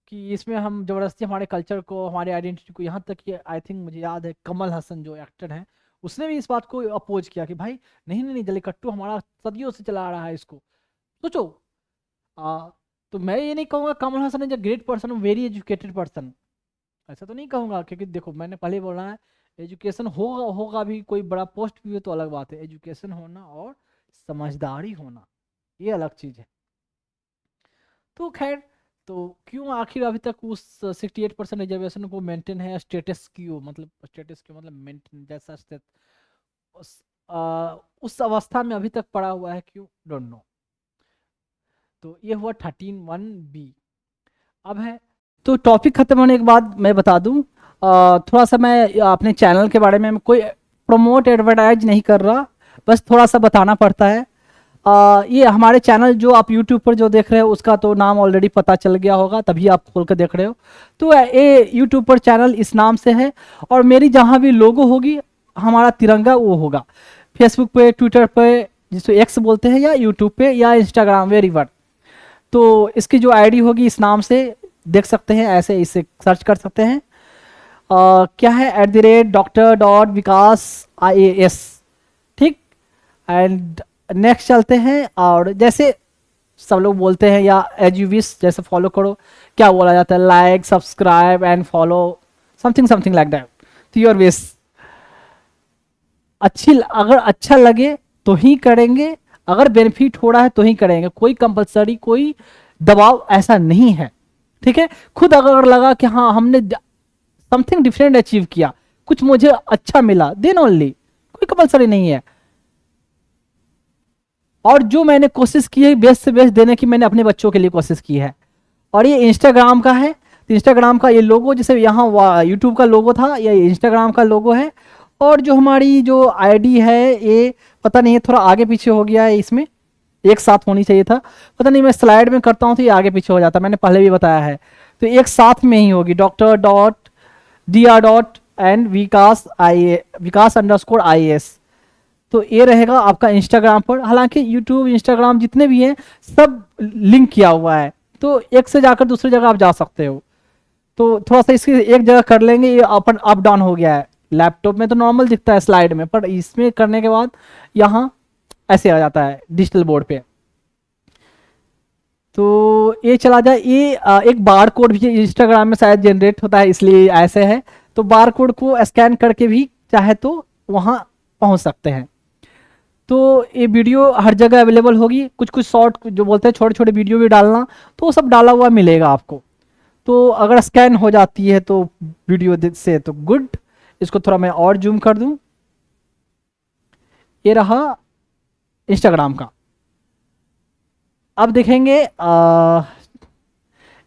कि इसमें हम ज़बरदस्ती हमारे कल्चर को, हमारे आइडेंटिटी को, यहाँ तक कि आई थिंक मुझे याद है कमल हसन जो एक्टर हैं, उसने भी इस बात को अपोज किया कि भाई नहीं नहीं नहीं, जल्लीकट्टू हमारा सदियों से चला आ रहा है, इसको सोचो। तो मैं ये नहीं कहूँगा Kamal Haasan is a great person, very educated person, ऐसा तो नहीं कहूँगा, क्योंकि देखो मैंने पहले ही बोला है, एजुकेशन होगा होगा भी, कोई बड़ा पोस्ट भी हो तो अलग बात है, एजुकेशन होना और समझदारी होना ये अलग चीज़ है। तो खैर, तो क्यों आखिर अभी तक उस 68% रिजर्वेशन को मेंटेन है, स्टेटस क्यों, मतलब स्टेटस क्यों मतलब मेंटेन, जैसा उस उस अवस्था में अभी तक पड़ा हुआ है, क्यों, डोंट नो। तो ये हुआ 13(1)(b). अब है, तो टॉपिक खत्म होने के बाद मैं बता दूं, थोड़ा सा मैं अपने चैनल के बारे में कोई प्रमोट एडवर्टाइज नहीं कर रहा, बस थोड़ा सा बताना पड़ता है। ये हमारे चैनल जो आप यूट्यूब पर जो देख रहे हो उसका तो नाम ऑलरेडी पता चल गया होगा, तभी आप खोल कर देख रहे हो। तो ये यूट्यूब पर चैनल इस नाम से है, और मेरी जहाँ भी लोगो होगी हमारा तिरंगा वो होगा। फेसबुक पे, ट्विटर पे, जिसको एक्स बोलते हैं, या यूट्यूब पे या इंस्टाग्राम, वेरीवर। तो इसकी जो आईडी होगी इस नाम से देख सकते हैं, ऐसे इसे सर्च कर सकते हैं। क्या है, @Dr.Vikas IAS, ठीक। एंड नेक्स्ट चलते हैं, और जैसे सब लोग बोलते हैं, या एज यू विश, जैसे फॉलो करो, क्या बोला जाता है, like, subscribe and follow, something something like that, तो योर विश। अगर अच्छा लगे तो ही करेंगे, अगर बेनिफिट हो रहा है तो ही करेंगे, कोई कंपलसरी, कोई दबाव ऐसा नहीं है, ठीक है। खुद अगर लगा कि हाँ हमने समथिंग डिफरेंट अचीव किया, कुछ मुझे अच्छा मिला, देन ओनली, कोई कंपलसरी नहीं है। और जो मैंने कोशिश की है बेस्ट से बेस्ट देने की, मैंने अपने बच्चों के लिए कोशिश की है। और ये इंस्टाग्राम का है, इंस्टाग्राम का ये लोगो, जैसे यहाँ यूट्यूब का लोगो था, ये इंस्टाग्राम का लोगो है। और जो हमारी जो आईडी है ये पता नहीं है, थोड़ा आगे पीछे हो गया है, इसमें एक साथ होनी चाहिए था, पता नहीं, मैं स्लाइड में करता हूँ तो ये आगे पीछे हो जाता है, मैंने पहले भी बताया है। तो एक साथ में ही होगी, dr.and vikas_ias। तो ये रहेगा आपका इंस्टाग्राम पर। हालांकि यूट्यूब, इंस्टाग्राम जितने भी हैं सब लिंक किया हुआ है, तो एक से जाकर दूसरी जगह आप जा सकते हो। तो थोड़ा सा इसकी एक जगह कर लेंगे, ये अपन अप डाउन हो गया है। लैपटॉप में तो नॉर्मल दिखता है स्लाइड में, पर इसमें करने के बाद यहाँ ऐसे आ जाता है डिजिटल बोर्ड पे। तो ये चला जाए, ये एक बार कोड भी इंस्टाग्राम में शायद जनरेट होता है, इसलिए ऐसे है। तो बार कोड को स्कैन करके भी चाहे तो वहाँ पहुँच सकते हैं। तो ये वीडियो हर जगह अवेलेबल होगी, कुछ कुछ शॉर्ट जो बोलते हैं छोटे छोटे वीडियो भी डालना, तो वो सब डाला हुआ मिलेगा आपको। तो अगर स्कैन हो जाती है तो वीडियो से तो गुड। इसको थोड़ा मैं और जूम कर दूं, ये रहा इंस्टाग्राम का। अब देखेंगे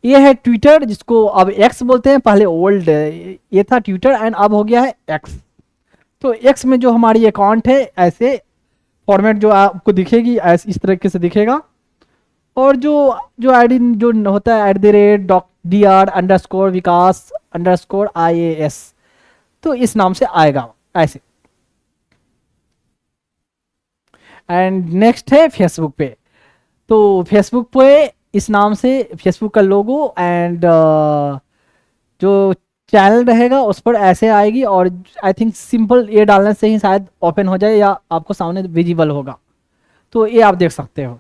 ये है ट्विटर, जिसको अब एक्स बोलते हैं, पहले ओल्ड ये था ट्विटर एंड अब हो गया है एक्स। तो एक्स में जो हमारी अकाउंट है ऐसे फॉर्मेट जो आपको दिखेगी ऐसे इस तरीके से दिखेगा। और जो जो आईडी जो होता है @dr_vikas_ias, तो इस नाम से आएगा ऐसे। एंड नेक्स्ट है फेसबुक पे। तो फेसबुक पे इस नाम से फेसबुक का लोगो एंड जो चैनल रहेगा उस पर ऐसे आएगी। और आई थिंक सिंपल ये डालने से ही शायद ओपन हो जाए या आपको सामने विजिबल होगा, तो ये आप देख सकते हो।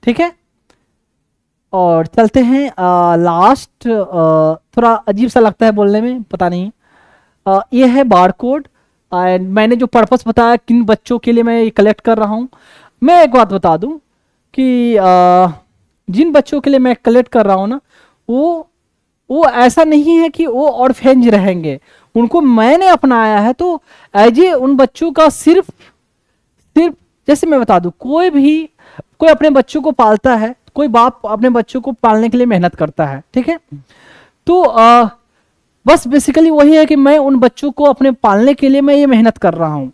ठीक है, और चलते हैं लास्ट। थोड़ा अजीब सा लगता है बोलने में, पता नहीं। ये है बारकोड एंड मैंने जो पर्पस बताया किन बच्चों के लिए मैं ये कलेक्ट कर रहा हूँ। मैं एक बात बता दूं कि जिन बच्चों के लिए मैं कलेक्ट कर रहा हूँ ना, वो ऐसा नहीं है कि वो ऑर्फेंज रहेंगे, उनको मैंने अपनाया है। तो एज ए उन बच्चों का सिर्फ जैसे मैं बता दूं, कोई अपने बच्चों को पालता है, कोई बाप अपने बच्चों को पालने के लिए मेहनत करता है, ठीक है। तो बस बेसिकली वही है कि मैं उन बच्चों को अपने पालने के लिए मैं ये मेहनत कर रहा हूँ।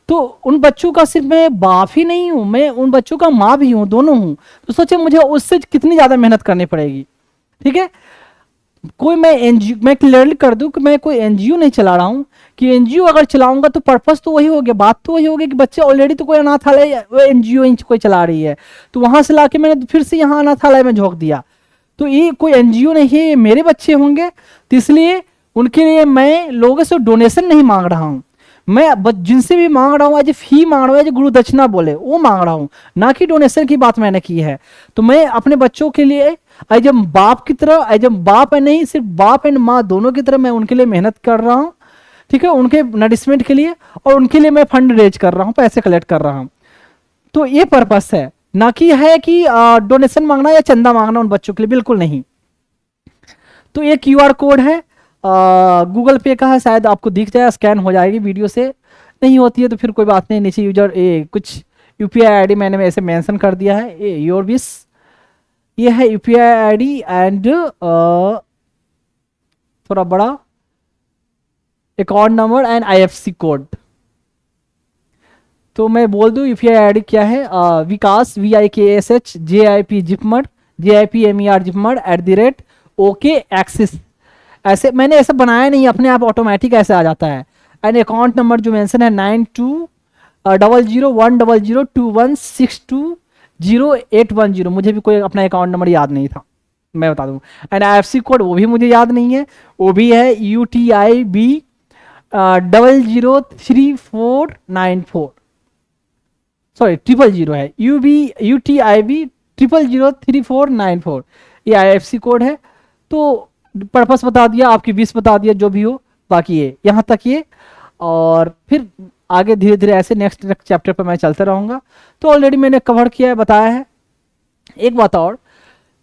तो उन बच्चों का सिर्फ मैं बाप ही नहीं हूँ, मैं उन बच्चों का माँ भी हूँ, दोनों हूँ। तो सोचे मुझे उससे कितनी ज़्यादा मेहनत करनी पड़ेगी, ठीक है। मैं क्लियरली कर दूं कि मैं कोई एनजीओ नहीं चला रहा हूँ। कि एनजीओ अगर चलाऊंगा तो पर्पस तो वही हो गया, बात तो वही होगी कि बच्चे ऑलरेडी तो कोई अनाथालय वो एनजीओ कोई चला रही है, तो वहां से लाके मैंने फिर से यहाँ अनाथालय में झोंक दिया। तो ये कोई एनजीओ नहीं है, ये मेरे बच्चे होंगे। तो इसलिए उनके लिए मैं लोगों से डोनेशन नहीं मांग रहा हूँ, मैं जिनसे भी मांग रहा हूँ एज फी मांग रहा हूँ, एज गुरु दक्षिणा बोले वो मांग रहा हूँ, ना कि डोनेशन की बात मैंने की है। तो मैं अपने बच्चों के लिए एज बाप की तरह, एज बाप है नहीं, सिर्फ बाप एंड माँ दोनों की तरह मैं उनके लिए मेहनत कर रहा हूँ, ठीक है, उनके नरिशमेंट के लिए। और उनके लिए मैं फंड रेज कर रहा हूँ, पैसे कलेक्ट कर रहा हूँ। तो ये पर्पस है, ना कि है कि डोनेशन मांगना या चंदा मांगना उन बच्चों के लिए, बिल्कुल नहीं। तो ये क्यूआर कोड है, गूगल पे का है, शायद आपको दिख जाए, स्कैन हो जाएगी वीडियो से। नहीं होती है तो फिर कोई बात नहीं, नीचे यूजर कुछ यूपीआई आईडी मैंने ऐसे मेंशन कर दिया है, ये योर विश। ये है यूपीआई आईडी एंड थोड़ा बड़ा account number and IFSC code. तो मैं बोल दूं यूपीआई आईडी क्या है, विकास VIKASH JIP JIPMER JIPMER JIPMER @OK axis. ऐसे मैंने ऐसा बनाया नहीं, अपने आप ऑटोमेटिक ऐसे आ जाता है। एंड अकाउंट नंबर जो मेंशन है 9200100216200810। मुझे भी कोई अपना अकाउंट नंबर याद नहीं था, मैं बता दूं। एंड आईएफएससी कोड वो भी मुझे याद नहीं है, वो भी है UTIB 003494, सॉरी 000 है, UTIB 003494, ये आईएफएससी कोड है। तो पर्पस बता दिया, आपकी विश बता दिया, जो भी हो, बाकी ये यहाँ तक ये। और फिर आगे धीरे धीरे ऐसे नेक्स्ट चैप्टर पर मैं चलता रहूँगा। तो ऑलरेडी मैंने कवर किया है, बताया है। एक बात और,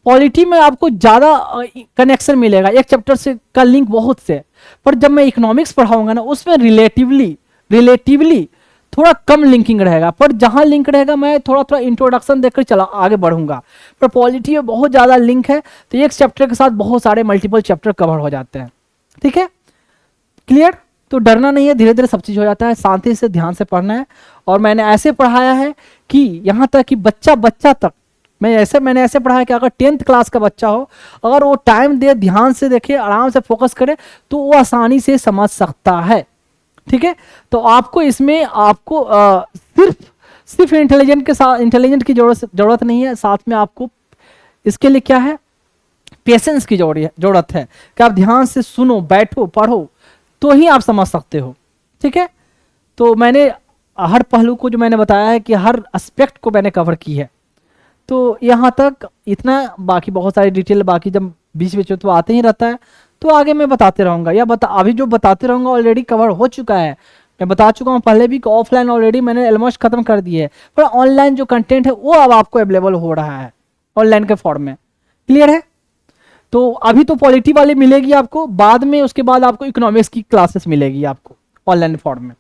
पॉलिटी में आपको ज़्यादा कनेक्शन मिलेगा, एक चैप्टर से का लिंक बहुत से। पर जब मैं इकोनॉमिक्स पढ़ाऊंगा ना, उसमें रिलेटिवली थोड़ा कम लिंकिंग रहेगा, पर जहां लिंक रहेगा मैं थोड़ा थोड़ा इंट्रोडक्शन देकर चला आगे बढ़ूंगा। पर पॉलिटी में बहुत ज़्यादा लिंक है, तो एक चैप्टर के साथ बहुत सारे मल्टीपल चैप्टर कवर हो जाते हैं। ठीक है, क्लियर? तो डरना नहीं है, धीरे धीरे सब चीज़ हो जाता है, शांति से ध्यान से पढ़ना है। और मैंने ऐसे पढ़ाया है कि यहाँ तक कि बच्चा बच्चा तक मैंने ऐसे पढ़ाया कि अगर 10th क्लास का बच्चा हो, अगर वो टाइम दे, ध्यान से देखे, आराम से फोकस करे, तो वो आसानी से समझ सकता है। ठीक है, तो आपको इसमें आपको सिर्फ इंटेलिजेंट के साथ इंटेलिजेंट की जरूरत नहीं है, साथ में आपको इसके लिए क्या है, पेशेंस की जरूरत है कि आप ध्यान से सुनो, बैठो, पढ़ो, तो ही आप समझ सकते हो। ठीक है, तो मैंने हर पहलू को जो मैंने बताया है कि हर एस्पेक्ट को मैंने कवर की है। तो यहाँ तक इतना, बाकी बहुत सारी डिटेल बाकी जब बीच बीच में तो आते ही रहता है, तो आगे मैं बताते रहूँगा, या अभी जो बताते रहूँगा ऑलरेडी कवर हो चुका है। मैं बता चुका हूँ पहले भी कि ऑफलाइन ऑलरेडी मैंने ऑलमोस्ट खत्म कर दिए है, पर ऑनलाइन जो कंटेंट है वो अब आपको अवेलेबल हो रहा है ऑनलाइन के फॉर्म में। क्लियर है? तो अभी तो पॉलिटी वाली मिलेगी आपको, बाद में उसके बाद आपको इकोनॉमिक्स की क्लासेस मिलेगी आपको ऑनलाइन फॉर्म में।